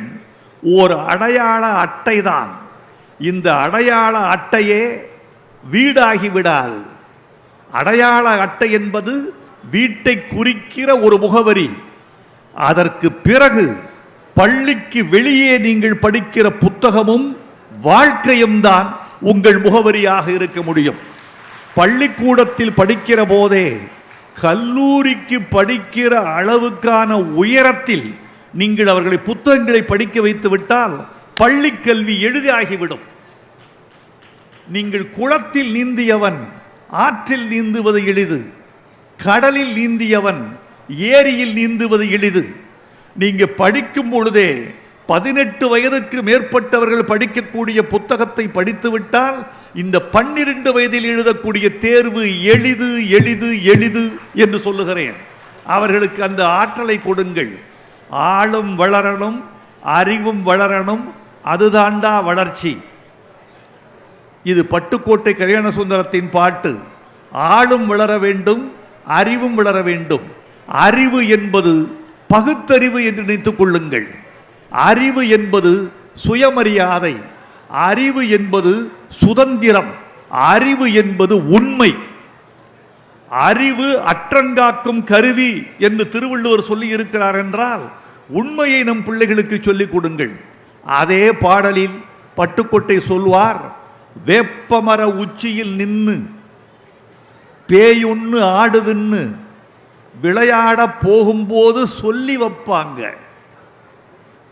ஒரு அடையாள அட்டை தான். இந்த அடையாள அட்டையே வீடாகி விடாது. அடையாள அட்டை என்பது வீட்டை குறிக்கிற ஒரு முகவரி. அதற்கு பிறகு பள்ளிக்கு வெளியே நீங்கள் படிக்கிற புத்தகமும் வாழ்க்கையும் தான் உங்கள் முகவரியாக இருக்க முடியும். பள்ளிக்கூடத்தில் படிக்கிற போதே கல்லூரிக்கு படிக்கிற அளவுக்கான உயரத்தில் நீங்கள் அவர்களை புத்தகங்களை படிக்க வைத்து விட்டால் பள்ளி கல்வி எளிதாகிவிடும். நீங்கள் குளத்தில் நீந்தியவன் ஆற்றில் நீந்துவது எளிது, கடலில் நீந்தியவன் ஏரியில் நீந்துவது எளிது. நீங்க படிக்கும் பொழுதே 18 வயதுக்கு மேற்பட்டவர்கள் படிக்கக்கூடிய புத்தகத்தை படித்துவிட்டால் இந்த 12 வயதில் எழுதக்கூடிய தேர்வு எளிது எளிது எளிது என்று சொல்லுகிறேன். அவர்களுக்கு அந்த ஆற்றலை கொடுங்கள். ஆளும் வளரணும், அறிவும் வளரணும், அதுதாண்டா வளர்ச்சி. இது பட்டுக்கோட்டை கல்யாண சுந்தரத்தின் பாட்டு. ஆளும் வளர வேண்டும், அறிவும் வளர வேண்டும். அறிவு என்பது பகுத்தறிவு என்று நினைத்துக் கொள்ளுங்கள். அறிவு என்பது சுயமரியாதை, அறிவு என்பது சுதந்திரம், அறிவு என்பது உண்மை. அறிவு அற்றங்காக்கும் கருவி என்று திருவள்ளுவர் சொல்லி இருக்கிறார் என்றால் உண்மையை நம் பிள்ளைகளுக்கு சொல்லிக் கொடுங்கள். அதே பாடலில் பட்டுக்கோட்டை சொல்வார், வேப்பமர உச்சியில் நின்னு பேயொன்னு ஆடுதுன்னு விளையாட போகும்போது சொல்லி வைப்பாங்க.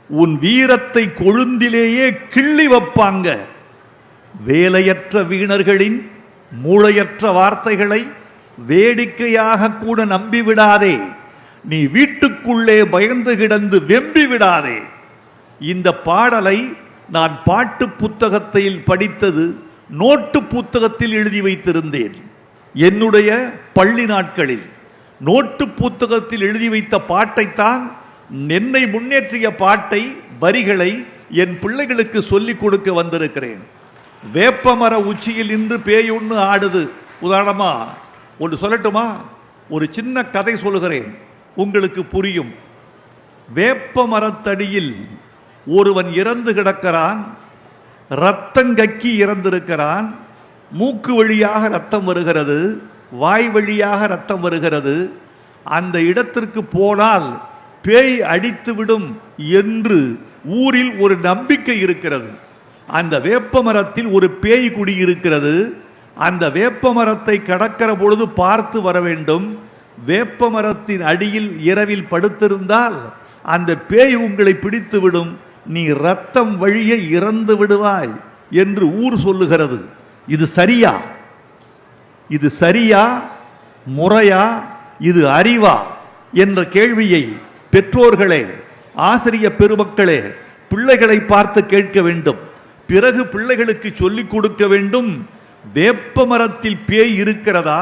உன் வீரத்தை கொழுந்திலேயே கிள்ளி வைப்பாங்க. வேலையற்ற வீணர்களின் மூளையற்ற வார்த்தைகளை வேடிக்கையாக கூட நம்பிவிடாதே. நீ வீட்டுக்குள்ளே பயந்து கிடந்து வெம்பி விடாதே. இந்த பாடலை நான் பாட்டு புத்தகத்தில் படித்தது, நோட்டு புத்தகத்தில் எழுதி வைத்திருந்தேன். என்னுடைய பள்ளி நாட்களில் நோட்டு புத்தகத்தில் எழுதி வைத்த பாட்டைத்தான், என்னை முன்னேற்றிய பாட்டை, வரிகளை என் பிள்ளைகளுக்கு சொல்லிக் கொடுக்க வந்திருக்கிறேன். வேப்பமர உச்சியில் நின்று பேயொன்னு ஆடுது. உதாரணமா ஒன்று சொல்லட்டுமா? ஒரு சின்ன கதை சொல்லுகிறேன், உங்களுக்கு புரியும். வேப்ப மரத்தடியில் ஒருவன் இறந்து கிடக்கிறான். இரத்தங்கக்கி இறந்திருக்கிறான். மூக்கு வழியாக ரத்தம் வருகிறது, வாய் வழியாக ரத்தம் வருகிறது. அந்த இடத்திற்கு போனால் பேய் அடித்துவிடும் என்று ஊரில் ஒரு நம்பிக்கை இருக்கிறது. அந்த வேப்ப மரத்தில் ஒரு பேய் குடியிருக்கிறது. அந்த வேப்ப மரத்தை கடக்கிற பொழுது பார்த்து வர வேண்டும். வேப்ப மரத்தின் அடியில் இரவில் படுத்திருந்தால் அந்த பேய் உங்களை பிடித்துவிடும், நீ ரத்தம் வழிய இறந்து விடுவாய் என்று ஊர் சொல்லுகிறது. இது சரியா? இது சரியா, முறையா, இது அறிவா என்ற கேள்வியை பெற்றோர்களே, ஆசிரிய பெருமக்களே, பிள்ளைகளை பார்த்து கேட்க வேண்டும். பிறகு பிள்ளைகளுக்கு சொல்லிக் கொடுக்க வேண்டும். வேப்ப மரத்தில் பேய் இருக்கிறதா?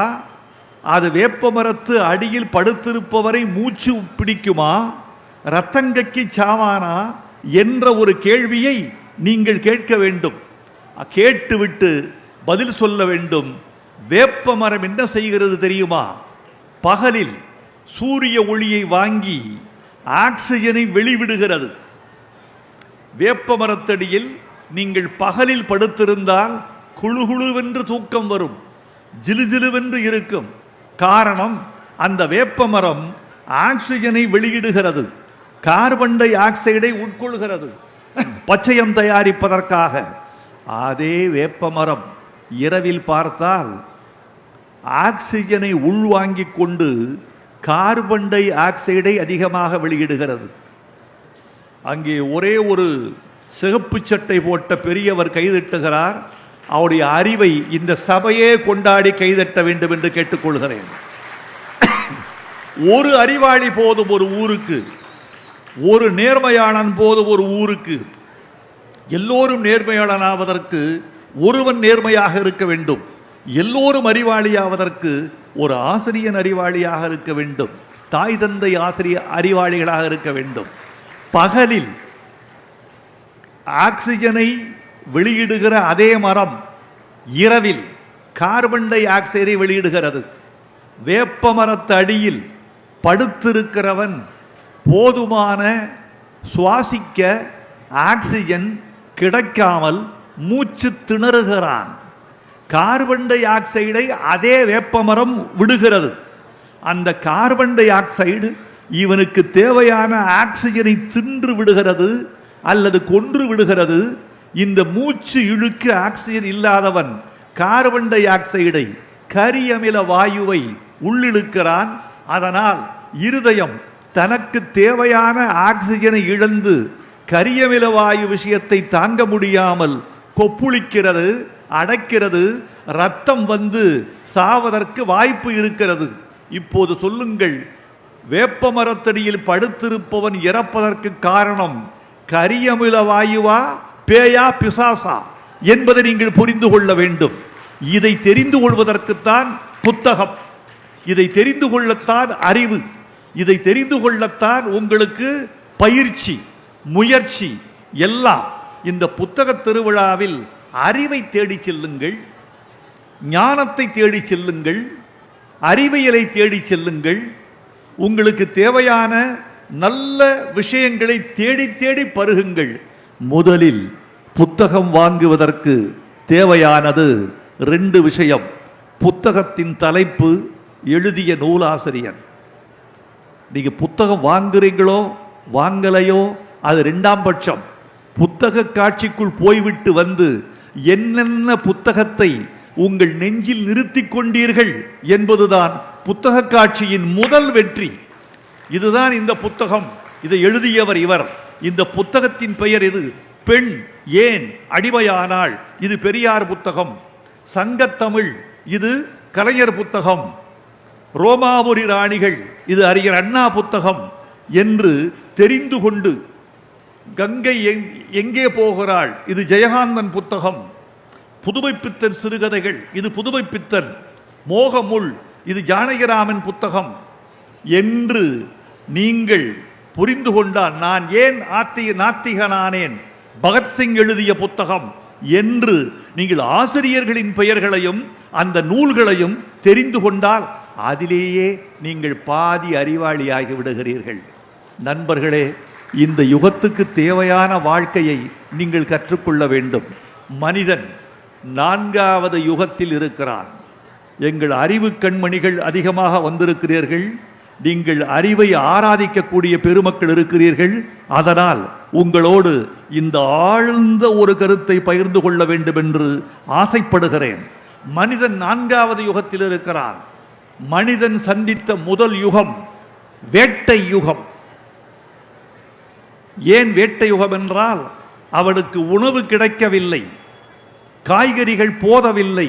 அது வேப்ப மரத்து அடியில் படுத்திருப்பவரை மூச்சு பிடிக்குமா? ரத்தங்கக்கி சாவானா என்ற ஒரு கேள்வியை நீங்கள் கேட்க வேண்டும். கேட்டுவிட்டு பதில் சொல்ல வேண்டும். வேப்ப மரம் என்ன செய்கிறது தெரியுமா? பகலில் சூரிய ஒளியை வாங்கி ஆக்சிஜனை வெளிவிடுகிறது. வேப்ப மரத்தடியில் நீங்கள் பகலில் படுத்திருந்தால் குழுகுழுவென்று தூக்கம் வரும், ஜிலுஜிலுவென்று இருக்கும். காரணம், அந்த வேப்ப மரம் ஆக்சிஜனை வெளியிடுகிறது, கார்பன் டை ஆக்சைடை உட்கொள்கிறது பச்சையம் தயாரிப்பதற்காக. அதே வேப்ப மரம் இரவில் பார்த்தால் ஆக்சிஜனை உள்வாங்கிக் கொண்டு கார்பன் டை ஆக்சைடை அதிகமாக வெளியிடுகிறது. அங்கே ஒரே ஒரு சிகப்பு சட்டை போட்ட பெரியவர் கைதட்டுகிறார். அவருடைய அறிவை இந்த சபையே கொண்டாடி கைதட்ட வேண்டும் என்று கேட்டுக்கொள்கிறேன். ஒரு அறிவாளி போதும் ஒரு ஊருக்கு, ஒரு நேர்மையாளன் போதும் ஒரு ஊருக்கு. எல்லோரும் நேர்மையாளனாவதற்கு ஒருவன் நேர்மையாக இருக்க வேண்டும். எல்லோரும் அறிவாளியாவதற்கு ஒரு ஆசிரியன் அறிவாளியாக இருக்க வேண்டும். தாய் தந்தை ஆசிரியர் அறிவாளிகளாக இருக்க வேண்டும். பகலில் ஆக்சிஜனை வெளியிடுகிற அதே மரம் இரவில் கார்பன் டை ஆக்சைடை வெளியிடுகிறது. வேப்ப மரத்து அடியில் படுத்திருக்கிறவன் போதுமான சுவாசிக்க ஆக்சிஜன் கிடைக்காமல் மூச்சு திணறுகிறான். கார்பன் டை ஆக்சைடை அதே வேப்பமரம் விடுகிறது. அந்த கார்பன் டை ஆக்சைடு இவனுக்கு தேவையான ஆக்சிஜனை தின்று விடுகிறது அல்லது கொன்று விடுகிறது. இந்த மூச்சு இழுக்கு ஆக்சிஜன் இல்லாதவன் கார்பன் டை ஆக்சைடை, கரியமில வாயுவை உள்ளிழுக்கிறான். அதனால் இருதயம் தனக்கு தேவையான ஆக்சிஜனை இழந்து கரியமில வாயு விஷயத்தை தாங்க முடியாமல் கொப்புளிக்கிறது, அடைக்கிறது. ரத்தம் வந்து சாவதற்கு வாய்ப்பு இருக்கிறது. இப்போது சொல்லுங்கள், வேப்ப மரத்தடியில் படுத்திருப்பவன் இறப்பதற்கு காரணம் கரியமில வாயுவா பேயா பிசாசா என்பதை நீங்கள் புரிந்து கொள்ள வேண்டும். இதை தெரிந்து கொள்வதற்குத்தான் புத்தகம், இதை தெரிந்து கொள்ளத்தான் அறிவு, இதை தெரிந்து கொள்ளத்தான் உங்களுக்கு பயிற்சி, முயற்சி எல்லாம். இந்த புத்தக திருவிழாவில் அறிவை தேடி செல்லுங்கள், ஞானத்தை தேடி செல்லுங்கள், அறிவியலை தேடி செல்லுங்கள். உங்களுக்கு தேவையான நல்ல விஷயங்களை தேடி தேடி பருகுங்கள். முதலில் புத்தகம் வாங்குவதற்கு தேவையானது 2 விஷயம். புத்தகத்தின் தலைப்பு, எழுதிய நூலாசிரியர். நீங்க புத்தகம் வாங்குறீங்களோ வாங்கலையோ அது 2ஆம் பட்சம். புத்தக காட்சிக்குள் போய்விட்டு வந்து என்னென்ன புத்தகத்தை உங்கள் நெஞ்சில் நிறுத்திக் கொண்டீர்கள் என்பதுதான் புத்தக காட்சியின் முதல் வெற்றி. இதுதான் இந்த புத்தகம், இதை எழுதியவர் இவர், இந்த புத்தகத்தின் பெயர் இது. பெண் ஏன் அடிமையானாள், இது பெரியார் புத்தகம். சங்கத்தமிழ், இது கலைஞர் புத்தகம். ரோமாபுரி ராணிகள், இது அறிஞர் அண்ணா புத்தகம் என்று தெரிந்து கொண்டு, கங்கை எங்கே போகிறாள், இது ஜெயகாந்தன் புத்தகம். புதுமைப்பித்தன் சிறுகதைகள், இது புதுமைப்பித்தன். மோகமுள், இது ஜானகிராமன் புத்தகம் என்று நீங்கள் புரிந்து கொண்டால், நான் ஏன் நாத்திகனானேன், பகத்சிங் எழுதிய புத்தகம் என்று நீங்கள் ஆசிரியர்களின் பெயர்களையும் அந்த நூல்களையும் தெரிந்து கொண்டால் அதிலேயே நீங்கள் பாதி அறிவாளியாகி விடுகிறீர்கள். நண்பர்களே, இந்த யுகத்துக்கு தேவையான வாழ்க்கையை நீங்கள் கற்றுக்கொள்ள வேண்டும். மனிதன் 4வது யுகத்தில் இருக்கிறான். எங்கள் அறிவு கண்மணிகள் அதிகமாக வந்திருக்கிறீர்கள். நீங்கள் அறிவை ஆராதிக்கக்கூடிய பெருமக்கள் இருக்கிறீர்கள். அதனால் உங்களோடு இந்த ஆழ்ந்த ஒரு கருத்தை பகிர்ந்து கொள்ள வேண்டும் என்று ஆசைப்படுகிறேன். மனிதன் 4வது யுகத்தில் இருக்கிறான். மனிதன் சந்தித்த முதல் யுகம் வேட்டை யுகம். ஏன் வேட்டை யுகம் என்றால், அவனுக்கு உணவு கிடைக்கவில்லை, காய்கறிகள் போதவில்லை,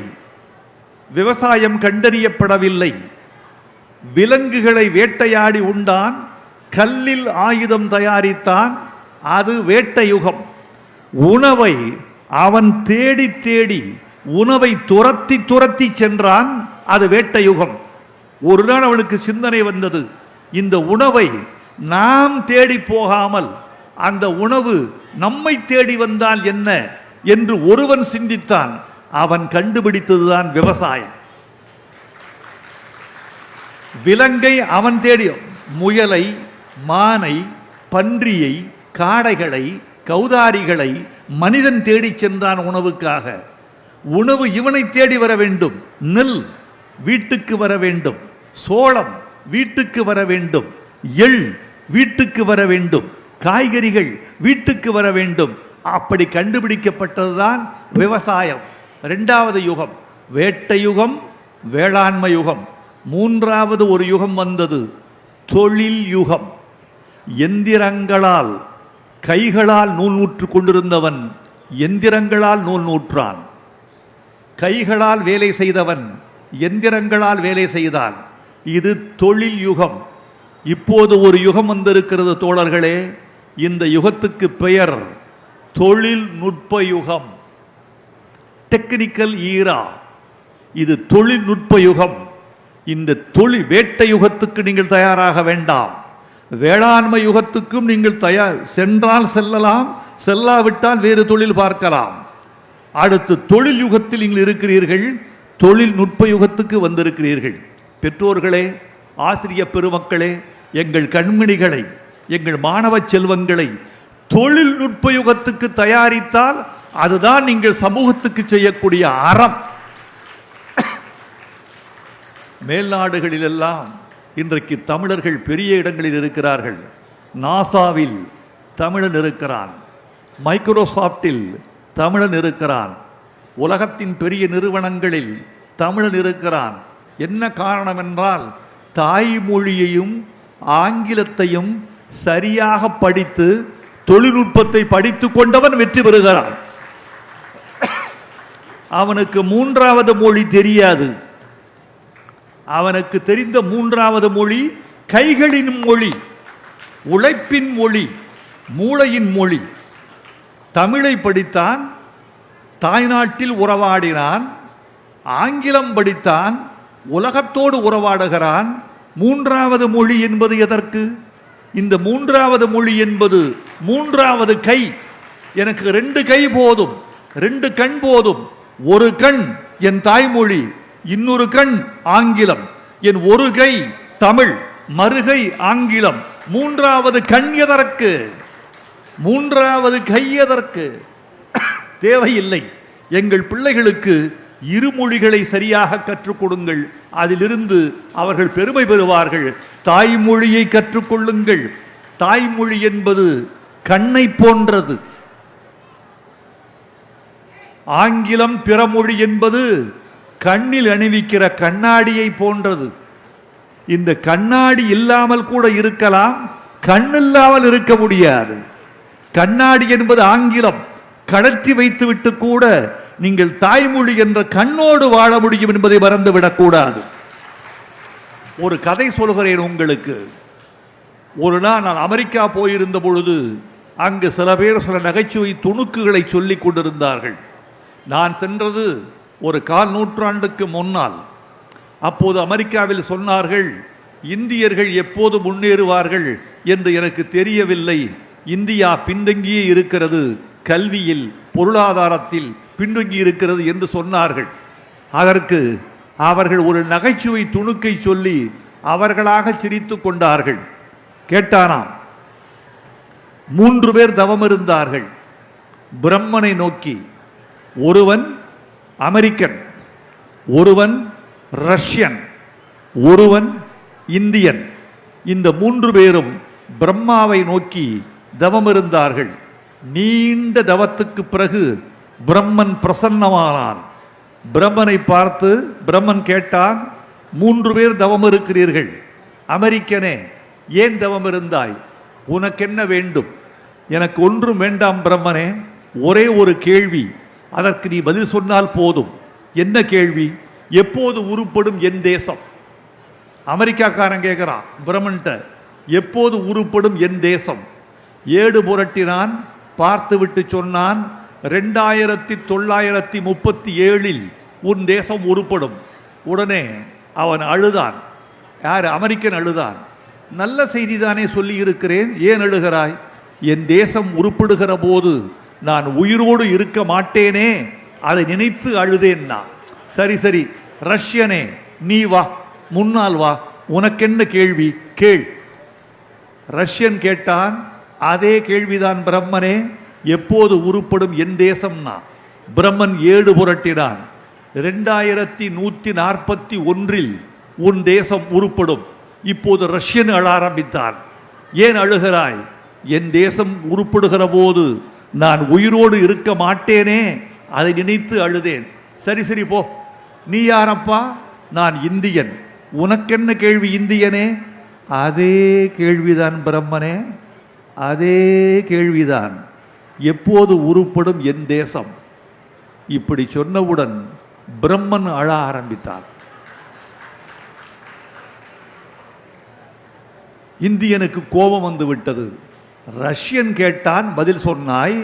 விவசாயம் கண்டறியப்படவில்லை, விலங்குகளை வேட்டையாடி உண்டான், கல்லில் ஆயுதம் தயாரித்தான். அது வேட்டை யுகம். உணவை அவன் தேடி தேடி உணவை துரத்தி துரத்தி சென்றான். அது வேட்டை யுகம். ஒரு நாள் அவனுக்கு சிந்தனை வந்தது, இந்த உணவை நாம் தேடி போகாமல் அந்த உணவு நம்மை தேடி வந்தால் என்ன என்று ஒருவன் சிந்தித்தான். அவன் கண்டுபிடித்ததுதான் விவசாயம். விலங்கை அவன் தேடி, முயலை, மானை, பன்றியை, காடைகளை, கௌதாரிகளை மனிதன் தேடி சென்றான் உணவுக்காக. உணவு இவனை தேடி வர வேண்டும். நெல் வீட்டுக்கு வர வேண்டும், சோளம் வீட்டுக்கு வர வேண்டும், எள் வீட்டுக்கு வர வேண்டும், காய்கறிகள் வீட்டுக்கு வர வேண்டும். அப்படி கண்டுபிடிக்கப்பட்டதுதான் விவசாயம். 2வது யுகம் வேட்டை யுகம், வேளாண்மை யுகம். 3வது ஒரு யுகம் வந்தது, தொழில் யுகம். எந்திரங்களால், கைகளால் நூல் நூற்று கொண்டிருந்தவன் எந்திரங்களால் நூல் நூற்றான். கைகளால் வேலை செய்தவன் எந்திரங்களால் வேலை செய்தான். இது தொழில் யுகம். இப்போது ஒரு யுகம் வந்திருக்கிறது தோழர்களே. இந்த யுகத்துக்கு பெயர் தொழில்நுட்ப யுகம், டெக்னிக்கல் ஈரா. இது தொழில்நுட்ப யுகம். இந்த வேட்டை யுகத்துக்கு நீங்கள் தயாராக வேண்டாம். வேளாண்மை யுகத்துக்கும் நீங்கள் சென்றால் செல்லலாம், செல்லாவிட்டால் வேறு தொழில் பார்க்கலாம். அடுத்து தொழில் யுகத்தில் நீங்கள் இருக்கிறீர்கள், தொழில்நுட்ப யுகத்துக்கு வந்திருக்கிறீர்கள். பெற்றோர்களே, ஆசிரிய பெருமக்களே, எங்கள் கண்மணிகளை, எங்கள் மாணவ செல்வங்களை தொழில்நுட்ப யுகத்துக்கு தயாரித்தால் அதுதான் நீங்கள் சமூகத்துக்கு செய்யக்கூடிய அறம். மேல்நாடுகளிலெல்லாம் இன்றைக்கு தமிழர்கள் பெரிய இடங்களில் இருக்கிறார்கள். நாசாவில் தமிழன் இருக்கிறான், மைக்ரோசாப்டில் தமிழன் இருக்கிறான், உலகத்தின் பெரிய நிறுவனங்களில் தமிழன் இருக்கிறான். என்ன காரணம் என்றால், தாய்மொழியையும் ஆங்கிலத்தையும் சரியாக படித்து தொழில்நுட்பத்தை படித்து கொண்டவன் வெற்றி பெறுகிறான். அவனுக்கு 3வது மொழி தெரியாது. அவனுக்கு தெரிந்த 3வது மொழி கைகளின் மொழி, உழைப்பின் மொழி, மூளையின் மொழி. தமிழை படித்தான், தாய்நாட்டில் உறவாடினான். ஆங்கிலம் படித்தான், உலகத்தோடு உறவாடுகிறான். மூன்றாவது மொழி என்பது எதற்கு? இந்த மூன்றாவது மொழி என்பது மூன்றாவது கை. எனக்கு 2 கை போதும், 2 கண் போதும். ஒரு கண் என் தாய்மொழி, இன்னொரு கண் ஆங்கிலம். என் ஒரு கை தமிழ், மறுகை ஆங்கிலம். மூன்றாவது கண் எதற்கு? மூன்றாவது கை எதற்கு? தேவையில்லை. எங்கள் பிள்ளைகளுக்கு இருமொழிகளை சரியாக கற்றுக் கொடுங்கள். அதிலிருந்து அவர்கள் பெருமை பெறுவார்கள். தாய்மொழியை கற்றுக்கொள்ளுங்கள். தாய்மொழி என்பது கண்ணை போன்றது. ஆங்கிலம் பிறமொழி என்பது கண்ணில் அணிவிக்கிற கண்ணாடியை போன்றது. இந்த கண்ணாடி இல்லாமல் கூட இருக்கலாம், கண்ணில்லாமல் இருக்க முடியாது. கண்ணாடி என்பது ஆங்கிலம். கடற்றி வைத்துவிட்டு கூட நீங்கள் தாய்மொழி என்ற கண்ணோடு வாழ முடியும் என்பதை மறந்துவிடக்கூடாது. ஒரு கதை சொல்கிறேன் உங்களுக்கு. ஒரு நாள் நான் அமெரிக்கா போயிருந்த பொழுது அங்கு சில பேர் சில நகைச்சுவை துணுக்குகளை சொல்லிக் கொண்டிருந்தார்கள். நான் சென்றது ஒரு 1/4 நூற்றாண்டுக்கு முன்னால். அப்போது அமெரிக்காவில் சொன்னார்கள், இந்தியர்கள் எப்போது முன்னேறுவார்கள் என்று எனக்கு தெரியவில்லை. இந்தியா பின்தங்கியே இருக்கிறது, கல்வியில் பொருளாதாரத்தில் பின்தங்கி இருக்கிறது என்று சொன்னார்கள். அதற்கு அவர்கள் ஒரு நகைச்சுவை துணுக்கை சொல்லி அவர்களாக சிரித்து கொண்டார்கள். கேட்டானாம், 3 பேர் தவம் இருந்தார்கள் பிரம்மனை நோக்கி. ஒருவன் அமெரிக்கன், ஒருவன் ரஷ்யன், ஒருவன் இந்தியன். இந்த 3 பேரும் பிரம்மாவை நோக்கி தவம் இருந்தார்கள். நீண்ட தவத்துக்கு பிறகு பிரம்மன் பிரசன்னமானான். பிரம்மனை பார்த்து பிரம்மன் கேட்டான், 3 பேர் தவம் இருக்கிறீர்கள், அமெரிக்கனே ஏன் தவம் இருந்தாய்? உனக்கென்ன வேண்டும்? எனக்கு ஒன்றும் வேண்டாம் பிரம்மனே, ஒரே ஒரு கேள்வி, அதற்கு நீ பதில் சொன்னால் போதும். என்ன கேள்வி? எப்போது உருப்படும் என் தேசம்? அமெரிக்காக்காரன் கேட்கிறான் பிரம்மன்ட்ட, எப்போது உருப்படும் என் தேசம்? ஏடு புரட்டினான், பார்த்துவிட்டு சொன்னான், 2937 உன் தேசம் உருப்படும். உடனே அவன் அழுதான். யார்? அமெரிக்கன் அழுதான். நல்ல செய்தி தானே சொல்லி இருக்கிறேன், ஏன் அழுகிறாய்? என் தேசம் உருப்படுகிற போது நான் உயிரோடு இருக்க மாட்டேனே, அதை நினைத்து அழுதேன் நான். சரி சரி, ரஷ்யனே நீ வா, முன்னால் வா, உனக்கென்ன கேள்வி கேள். ரஷ்யன் கேட்டான், அதே கேள்விதான் பிரம்மனே, எப்போது உருப்படும் என் தேசம்னா? பிரம்மன் ஏடு புரட்டினான். 2141 உன் தேசம் உருப்படும். இப்போது ரஷ்யன் அழ ஆரம்பித்தான். ஏன் அழுகிறாய்? என் தேசம் உருப்படுகிற போது நான் உயிரோடு இருக்க மாட்டேனே, அதை நினைத்து அழுதேன். சரி சரி போ, நீ யாரப்பா? நான் இந்தியன். உனக்கென்ன கேள்வி இந்தியனே? அதே கேள்விதான் பிரம்மனே, அதே கேள்விதான், எப்போது உருப்படும் என் தேசம்? இப்படி சொன்னவுடன் பிரம்மன் அழ ஆரம்பித்தார். இந்தியனுக்கு கோபம் வந்து விட்டது. ரஷ்யன் கேட்டான், பதில் சொன்னாய்.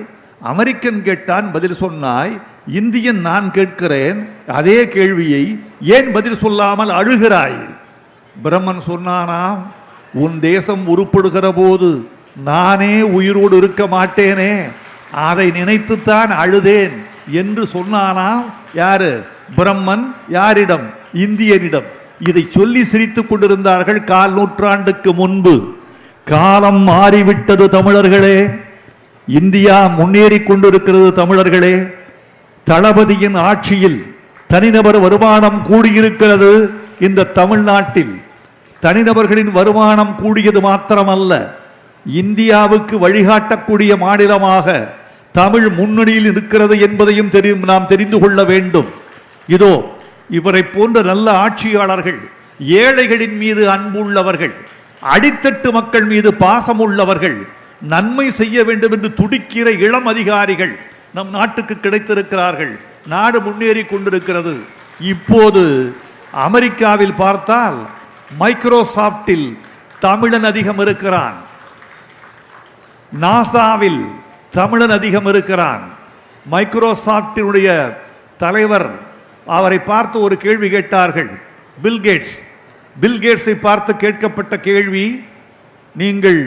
அமெரிக்கன் கேட்டான், பதில் சொன்னாய். இந்தியன் நான் கேட்கிறேன் அதே கேள்வியை, ஏன் பதில் சொல்லாமல் அழுகிறாய்? பிரம்மன் சொன்னானாம், உன் தேசம் உருப்படுகிற போது நானே உயிரோடு இருக்க மாட்டேனே, அதை நினைத்துத்தான் அழுதேன் என்று சொன்னானாம். யாரு? பிரம்மன். யாரிடம்? இந்தியனிடம். இதை சொல்லி சிரித்துக் கொண்டிருந்தார்கள் 1/4 நூற்றாண்டுக்கு முன்பு. காலம் மாறிவிட்டது தமிழர்களே, இந்தியா முன்னேறி கொண்டிருக்கிறது தமிழர்களே. தளபதியின் ஆட்சியில் தனிநபர் வருமானம் கூடியிருக்கிறது. இந்த தமிழ்நாட்டில் தனிநபர்களின் வருமானம் கூடியது மாத்திரமல்ல, இந்தியாவுக்கு வழிகாட்டக்கூடிய மாநிலமாக தமிழ் முன்னணியில் இருக்கிறது என்பதையும் நாம் தெரிந்து கொள்ள வேண்டும். இதோ இவரை போன்ற நல்ல ஆட்சியாளர்கள், ஏழைகளின் மீது அன்புள்ளவர்கள், அடித்தட்டு மக்கள் மீது பாசம் உள்ளவர்கள், நன்மை செய்ய வேண்டும் என்று துடிக்கிற இளம் அதிகாரிகள் நம் நாட்டுக்கு கிடைத்திருக்கிறார்கள். நாடு முன்னேறி கொண்டிருக்கிறது. இப்போது அமெரிக்காவில் பார்த்தால் மைக்ரோசாப்டில் தமிழன் அதிகம் இருக்கிறான். நாசாவில் தமிழன் அதிகம் இருக்கிறான். மைக்ரோசாப்டினுடைய தலைவர், அவரை பார்த்து ஒரு கேள்வி கேட்டார்கள். பில்கேட்ஸை பார்த்து கேட்கப்பட்ட கேள்வி, நீங்கள்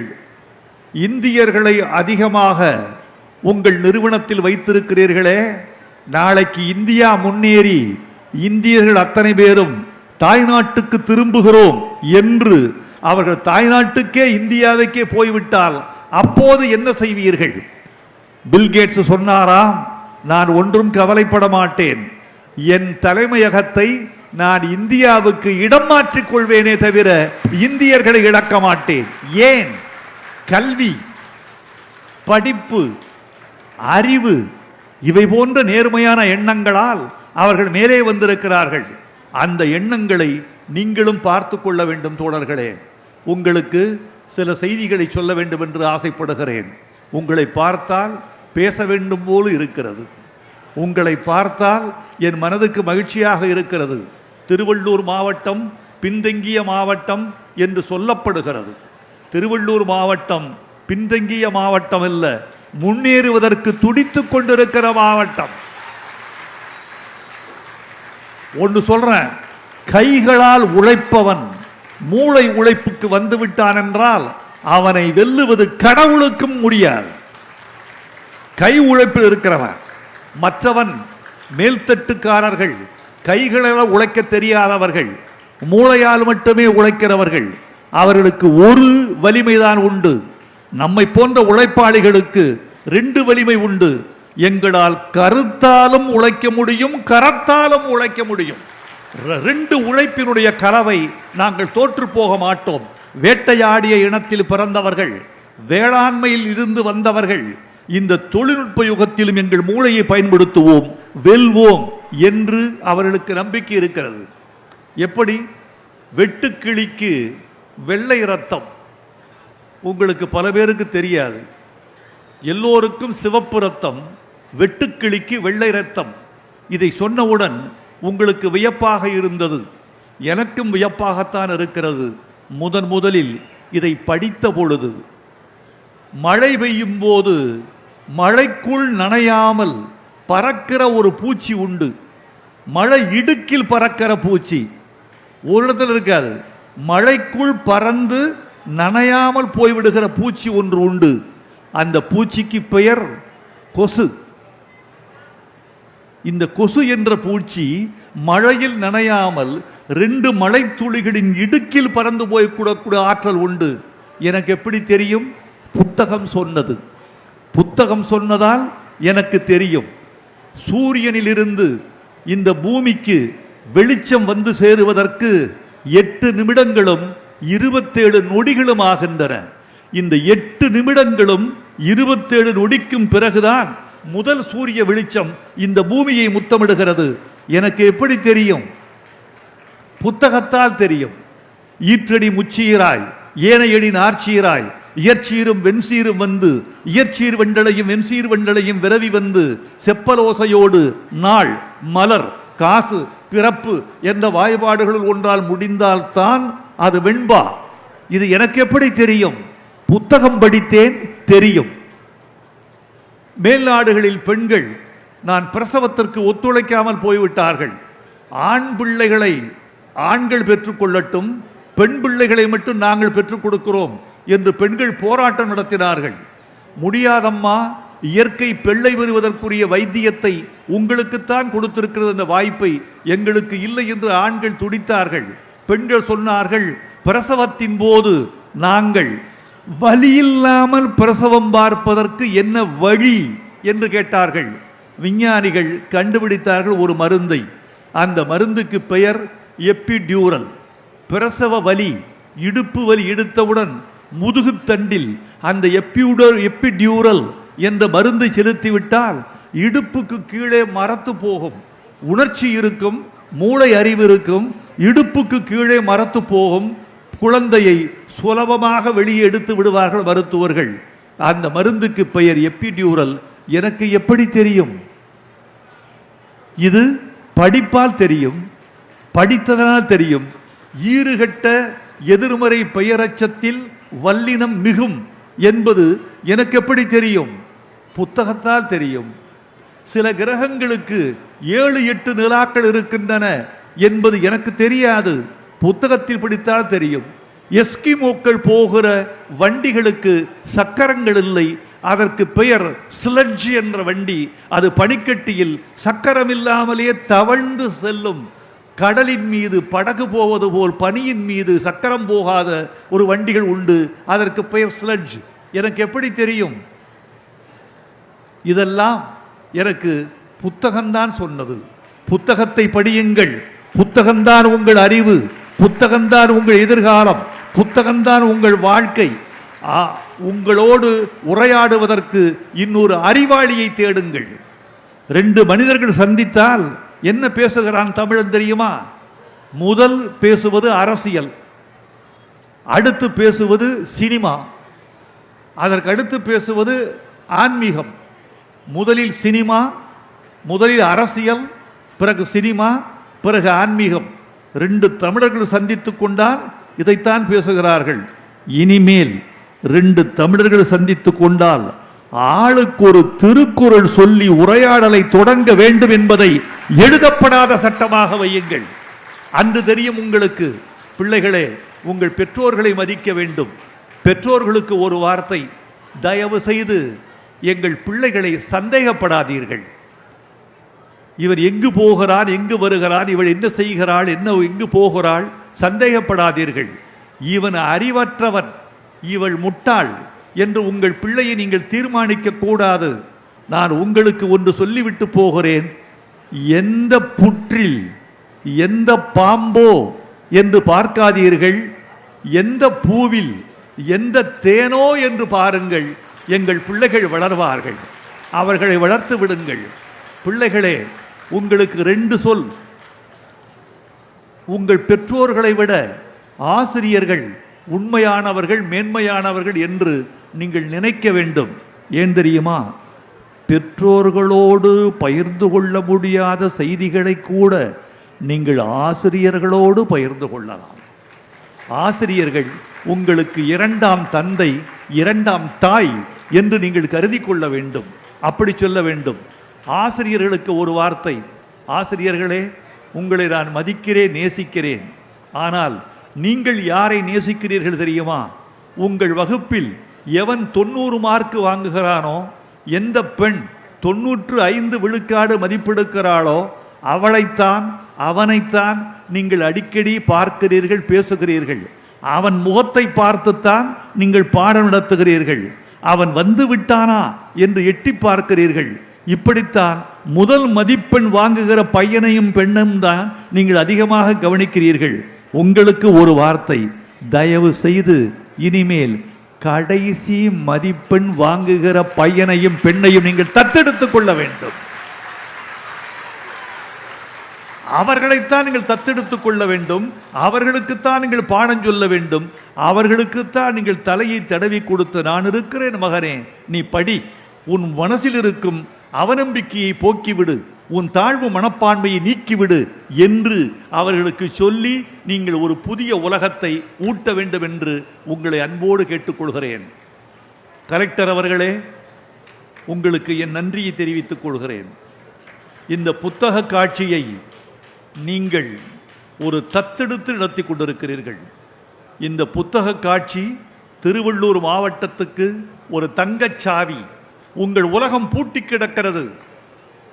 இந்தியர்களை அதிகமாக உங்கள் நிறுவனத்தில் வைத்திருக்கிறீர்களே, நாளைக்கு இந்தியா முன்னேறி இந்தியர்கள் அத்தனை பேரும் தாய்நாட்டுக்கு திரும்புகிறோம் என்று அவர்கள் தாய்நாட்டுக்கே இந்தியாவுக்கே போய்விட்டால் அப்போது என்ன செய்வீர்கள்? பில்கேட்ஸ் சொன்னாராம், நான் ஒன்றும் கவலைப்பட மாட்டேன், என் தலைமையகத்தை நான் இந்தியாவுக்கு இடம் மாற்றிக் கொள்வேனே தவிர இந்தியர்களை இழக்க மாட்டேன். ஏன்? கல்வி, படிப்பு, அறிவு, இவை போன்ற நேர்மையான எண்ணங்களால் அவர்கள் மேலே வந்திருக்கிறார்கள். அந்த எண்ணங்களை நீங்களும் பார்த்து கொள்ள வேண்டும் தோழர்களே. உங்களுக்கு சில செய்திகளை சொல்ல வேண்டும் என்று ஆசைப்படுகிறேன். உங்களை பார்த்தால் பேச வேண்டும் போல இருக்கிறது. உங்களை பார்த்தால் என் மனதுக்கு மகிழ்ச்சியாக இருக்கிறது. திருவள்ளூர் மாவட்டம் பின்தங்கிய மாவட்டம் என்று சொல்லப்படுகிறது. திருவள்ளூர் மாவட்டம் பின்தங்கிய மாவட்டம் அல்ல, முன்னேறுவதற்கு துடித்துக் கொண்டிருக்கிற மாவட்டம். ஒன்று சொல்றேன், கைகளால் உழைப்பவன் மூளை உழைப்புக்கு வந்து விட்டான் என்றால் அவனை வெல்லுவது கடவுளுக்கும் முடியாது. கை உழைப்பில் இருக்கிறவன். மற்றவன் மேல்தட்டுக்காரர்கள், கைகளால் உழைக்க தெரியாதவர்கள், மூளையால் மட்டுமே உழைக்கிறவர்கள். அவர்களுக்கு ஒரு வலிமைதான் உண்டு. நம்மை போன்ற உழைப்பாளிகளுக்கு 2 வலிமை உண்டு. எங்களால் கருத்தாலும் உழைக்க முடியும், கரத்தாலும் உழைக்க முடியும். 2 உழைப்பினுடைய கலவை. நாங்கள் தோற்று போக மாட்டோம். வேட்டையாடிய இனத்தில் பிறந்தவர்கள், வேளாண்மையில் இருந்து வந்தவர்கள். இந்த தொழில்நுட்ப யுகத்திலும் எங்கள் மூளையை பயன்படுத்துவோம், வெல்வோம் என்று அவர்களுக்கு நம்பிக்கை இருக்கிறது. எப்படி? வெட்டுக்கிளிக்கு வெள்ளை ரத்தம் உங்களுக்கு பல பேருக்கு தெரியாது. எல்லோருக்கும் சிவப்பு ரத்தம், வெட்டுக்கிளிக்கு வெள்ளை ரத்தம். இதை சொன்னவுடன் உங்களுக்கு வியப்பாக இருந்தது. எனக்கும் வியப்பாகத்தான் இருக்கிறது. முதலில் இதை படித்த பொழுது, மழை பெய்யும் போது மழைக்குள் நனையாமல் பறக்கிற ஒரு பூச்சி உண்டு. மழை இடுக்கில் பறக்கிற பூச்சி ஒரு இடத்துல இருக்காது. மழைக்குள் பறந்து நனையாமல் போய்விடுகிற பூச்சி ஒன்று உண்டு. அந்த பூச்சிக்கு பெயர் கொசு. இந்த கொசு என்ற பூச்சி மழையில் நனையாமல் 2 மழை துளிகளின் இடுக்கில் பறந்து போய்க்கூடக்கூடிய ஆற்றல் உண்டு. எனக்கு எப்படி தெரியும்? புத்தகம் சொன்னது. புத்தகம் சொன்னதால் எனக்கு தெரியும். சூரியனிலிருந்து இந்த பூமிக்கு வெளிச்சம் வந்து சேருவதற்கு 8 நிமிடங்களும் 27 நொடிகளும் ஆகின்றன. இந்த 8 நிமிடங்களும் 27 நொடிக்கும் பிறகுதான் முதல் சூரிய வெளிச்சம் இந்த பூமியை முத்தமிடுகிறது. எனக்கு எப்படி தெரியும்? புத்தகத்தால் தெரியும். ஈற்றடி முச்சீராய் ஏனையடி நார்ச்சீராய் இயற்சீரும் வெண்சீரும் வந்து இயற்சீர் வெண்டளையும் வெண்சீர் வெண்டளையும் விரவி வந்து செப்பலோசையோடு நாள் மலர் காசு பிறப்பு என்ற வாய்பாடுகளில் ஒன்றால் முடிந்தால் தான் அது வெண்பா. இது எனக்கு எப்படி தெரியும்? புத்தகம் படித்தேன், தெரியும். மேல்நாடுகளில் பெண்கள் நான் பிரசவத்திற்கு ஒத்துழைக்காமல் போய்விட்டார்கள். ஆண் பிள்ளைகளை ஆண்கள் பெற்றுக்கொள்ளட்டும், பெண் பிள்ளைகளை மட்டும் நாங்கள் பெற்றுக் கொடுக்கிறோம் என்று பெண்கள் போராட்டம் நடத்தினார்கள். முடியாதம்மா, இயற்கை பிள்ளை பெறுவதற்குரிய வைத்தியத்தை உங்களுக்குத்தான் கொடுத்திருக்கிறது, அந்த வாய்ப்பை எங்களுக்கு இல்லை என்று ஆண்கள் துடித்தார்கள். பெண்கள் சொன்னார்கள், பிரசவத்தின் போது நாங்கள் வலியில்லாமல் பிரசவம் பார்ப்பதற்கு என்ன வழி என்று கேட்டார்கள். விஞ்ஞானிகள் கண்டுபிடித்தார்கள் ஒரு மருந்தை. அந்த மருந்துக்கு பெயர் எப்பிடியூரல். பிரசவ வலி, இடுப்பு வலி எடுத்தவுடன் முதுகுத்தண்டில் அந்த எப்பிடியூரல் என்ற மருந்தை செலுத்திவிட்டால் இடுப்புக்கு கீழே மரத்து போகும். உணர்ச்சி இருக்கும், மூளை அறிவு இருக்கும், இடுப்புக்கு கீழே மரத்து போகும். குழந்தையை சுலபமாக வெளியே எடுத்து விடுவார்கள் மருத்துவர்கள். அந்த மருந்துக்கு பெயர் எப்பிடியூரல். எனக்கு எப்படி தெரியும்? இது படிப்பால் தெரியும், படித்ததனால் தெரியும். ஈறுகட்ட எதிர்மறை பெயரச்சத்தில் வல்லினம் மிகும் என்பது எனக்கு எப்படி தெரியும்? புத்தகத்தால் தெரியும். சில கிரகங்களுக்கு 7-8 நிலாக்கள் இருக்கின்றன என்பது எனக்கு தெரியாது, புத்தகத்தில் படித்தால் தெரியும். எஸ்கிமோக்கள் போகிற வண்டிகளுக்கு சக்கரங்கள் இல்லை, அதற்கு பெயர் ஸ்லட்ஜ் என்ற வண்டி. அது பனிக்கட்டியில் சக்கரம் இல்லாமலேயே தவழ்ந்து செல்லும். கடலின் மீது படகு போவது போல் பனியின் மீது சக்கரம் போகாத ஒரு வண்டிகள் உண்டு, அதற்கு பெயர் ஸ்லட்ஜ். எனக்கு எப்படி தெரியும்? இதெல்லாம் எனக்கு புத்தகம்தான் சொன்னது. புத்தகத்தை படியுங்கள். புத்தகம்தான் உங்கள் அறிவு, புத்தகம்தான் உங்கள் எதிர்காலம், புத்தகம்தான் உங்கள் வாழ்க்கை. உங்களோடு உரையாடுவதற்கு இன்னொரு அறிவாளியை தேடுங்கள். 2 மனிதர்கள் சந்தித்தால் என்ன பேசுகிறான் தமிழன் தெரியுமா? முதல் பேசுவது அரசியல், அடுத்து பேசுவது சினிமா, அதற்கு அடுத்து பேசுவது ஆன்மீகம். முதலில் சினிமா, முதலில் அரசியல், பிறகு சினிமா, பிறகு ஆன்மீகம். 2 தமிழர்கள் சந்தித்துக் கொண்டால் இதைத்தான் பேசுகிறார்கள். இனிமேல் 2 தமிழர்கள் சந்தித்துக் கொண்டால் ஆளுக்கு ஒரு திருக்குறள் சொல்லி உரையாடலை தொடங்க வேண்டும் என்பதை எழுதப்படாத சட்டமாக வையுங்கள். அன்று தெரியும் உங்களுக்கு. பிள்ளைகளே, உங்கள் பெற்றோர்களை மதிக்க வேண்டும். பெற்றோர்களுக்கு ஒரு வார்த்தை, தயவு செய்து எங்கள் பிள்ளைகளை சந்தேகப்படாதீர்கள். இவர் எங்கு போகிறான், எங்கு வருகிறான், இவள் என்ன செய்கிறாள், எங்கு போகிறாள், சந்தேகப்படாதீர்கள். இவன் அறிவற்றவன், இவள் முட்டாள் என்று உங்கள் பிள்ளையை நீங்கள் தீர்மானிக்க கூடாது. நான் உங்களுக்கு ஒன்று சொல்லிவிட்டு போகிறேன். எந்த புற்றில் எந்த பாம்போ என்று பார்க்காதீர்கள், எந்த பூவில் எந்த தேனோ என்று பாருங்கள். எங்கள் பிள்ளைகள் வளர்வார்கள், அவர்களை வளர்த்து விடுங்கள். பிள்ளைகளே, உங்களுக்கு 2 சொல். உங்கள் பெற்றோர்களை விட ஆசிரியர்கள் உண்மையானவர்கள், மேன்மையானவர்கள் என்று நீங்கள் நினைக்க வேண்டும். ஏன் தெரியுமா? பெற்றோர்களோடு பகிர்ந்து கொள்ள முடியாத செய்திகளை கூட நீங்கள் ஆசிரியர்களோடு பகிர்ந்து கொள்ளலாம். ஆசிரியர்கள் உங்களுக்கு 2ஆம் தந்தை, 2ஆம் தாய் என்று நீங்கள் கருதி கொள்ள வேண்டும். அப்படி சொல்ல வேண்டும். ஆசிரியர்களுக்கு ஒரு வார்த்தை, ஆசிரியர்களே, உங்களை நான் மதிக்கிறேன், நேசிக்கிறேன். ஆனால் நீங்கள் யாரை நேசிக்கிறீர்கள் தெரியுமா? உங்கள் வகுப்பில் எவன் 90 மார்க் வாங்குகிறானோ, எந்த பெண் 95 விழுக்காடு மதிப்பெடுக்கிறாளோ அவளைத்தான், அவனைத்தான் நீங்கள் அடிக்கடி பார்க்கிறீர்கள், பேசுகிறீர்கள். அவன் முகத்தை பார்த்துத்தான் நீங்கள் பாடம் நடத்துகிறீர்கள். அவன் வந்து விட்டானா என்று எட்டி பார்க்கிறீர்கள். இப்படித்தான் முதல் மதிப்பெண் வாங்குகிற பையனையும் பெண்ணும் தான் நீங்கள் அதிகமாக கவனிக்கிறீர்கள். உங்களுக்கு ஒரு வார்த்தை, தயவு செய்து இனிமேல் கடைசி மதிப்பெண் வாங்குகிற பையனையும் பெண்ணையும் நீங்கள் தத்தெடுத்துக் கொள்ள வேண்டும். அவர்களைத்தான் நீங்கள் தத்தெடுத்துக் கொள்ள வேண்டும். அவர்களுக்குத்தான் நீங்கள் பாடம் சொல்ல வேண்டும். அவர்களுக்குத்தான் நீங்கள் தலையை தடவி கொடுத்து, நான் இருக்கிறேன் மகனே, நீ படி, உன் மனசில் இருக்கும் அவநம்பிக்கையை போக்கிவிடு, உன் தாழ்வு மனப்பான்மையை நீக்கிவிடு என்று அவர்களுக்கு சொல்லி நீங்கள் ஒரு புதிய உலகத்தை ஊட்ட வேண்டும் என்று உங்களை அன்போடு கேட்டுக்கொள்கிறேன். கலெக்டர் அவர்களே, உங்களுக்கு என் நன்றியை தெரிவித்துக் கொள்கிறேன். இந்த புத்தக காட்சியை நீங்கள் ஒரு தத்தெடுத்து நடத்தி கொண்டிருக்கிறீர்கள். இந்த புத்தக காட்சி திருவள்ளூர் மாவட்டத்துக்கு ஒரு தங்கச்சாவி. உங்கள் உலகம் பூட்டி கிடக்கிறது.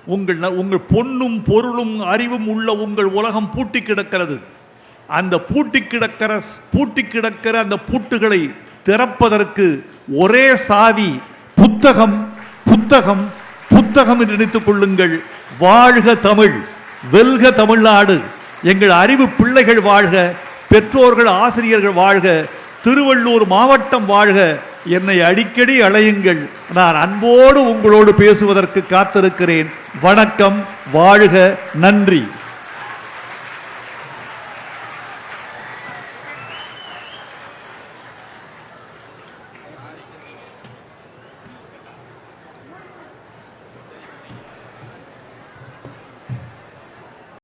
உங்கள் பொன்னும் பொருளும் அறிவும் உள்ள உங்கள் உலகம் பூட்டி கிடக்கிறது. அந்த பூட்டி கிடக்கிற அந்த பூட்டுகளை திறப்பதற்கு ஒரே சாவி புத்தகம், புத்தகம், புத்தகம் என்று நினைத்துக் கொள்ளுங்கள். வாழ்க தமிழ், வெல்க தமிழ்நாடு. எங்கள் அறிவு பிள்ளைகள் வாழ்க, பெற்றோர்கள் ஆசிரியர்கள் வாழ்க, திருவள்ளூர் மாவட்டம் வாழ்க. என்னை அடிக்கடி அழையுங்கள். நான் அன்போடு உங்களோடு பேசுவதற்கு காத்திருக்கிறேன். வணக்கம், வாழ்க, நன்றி.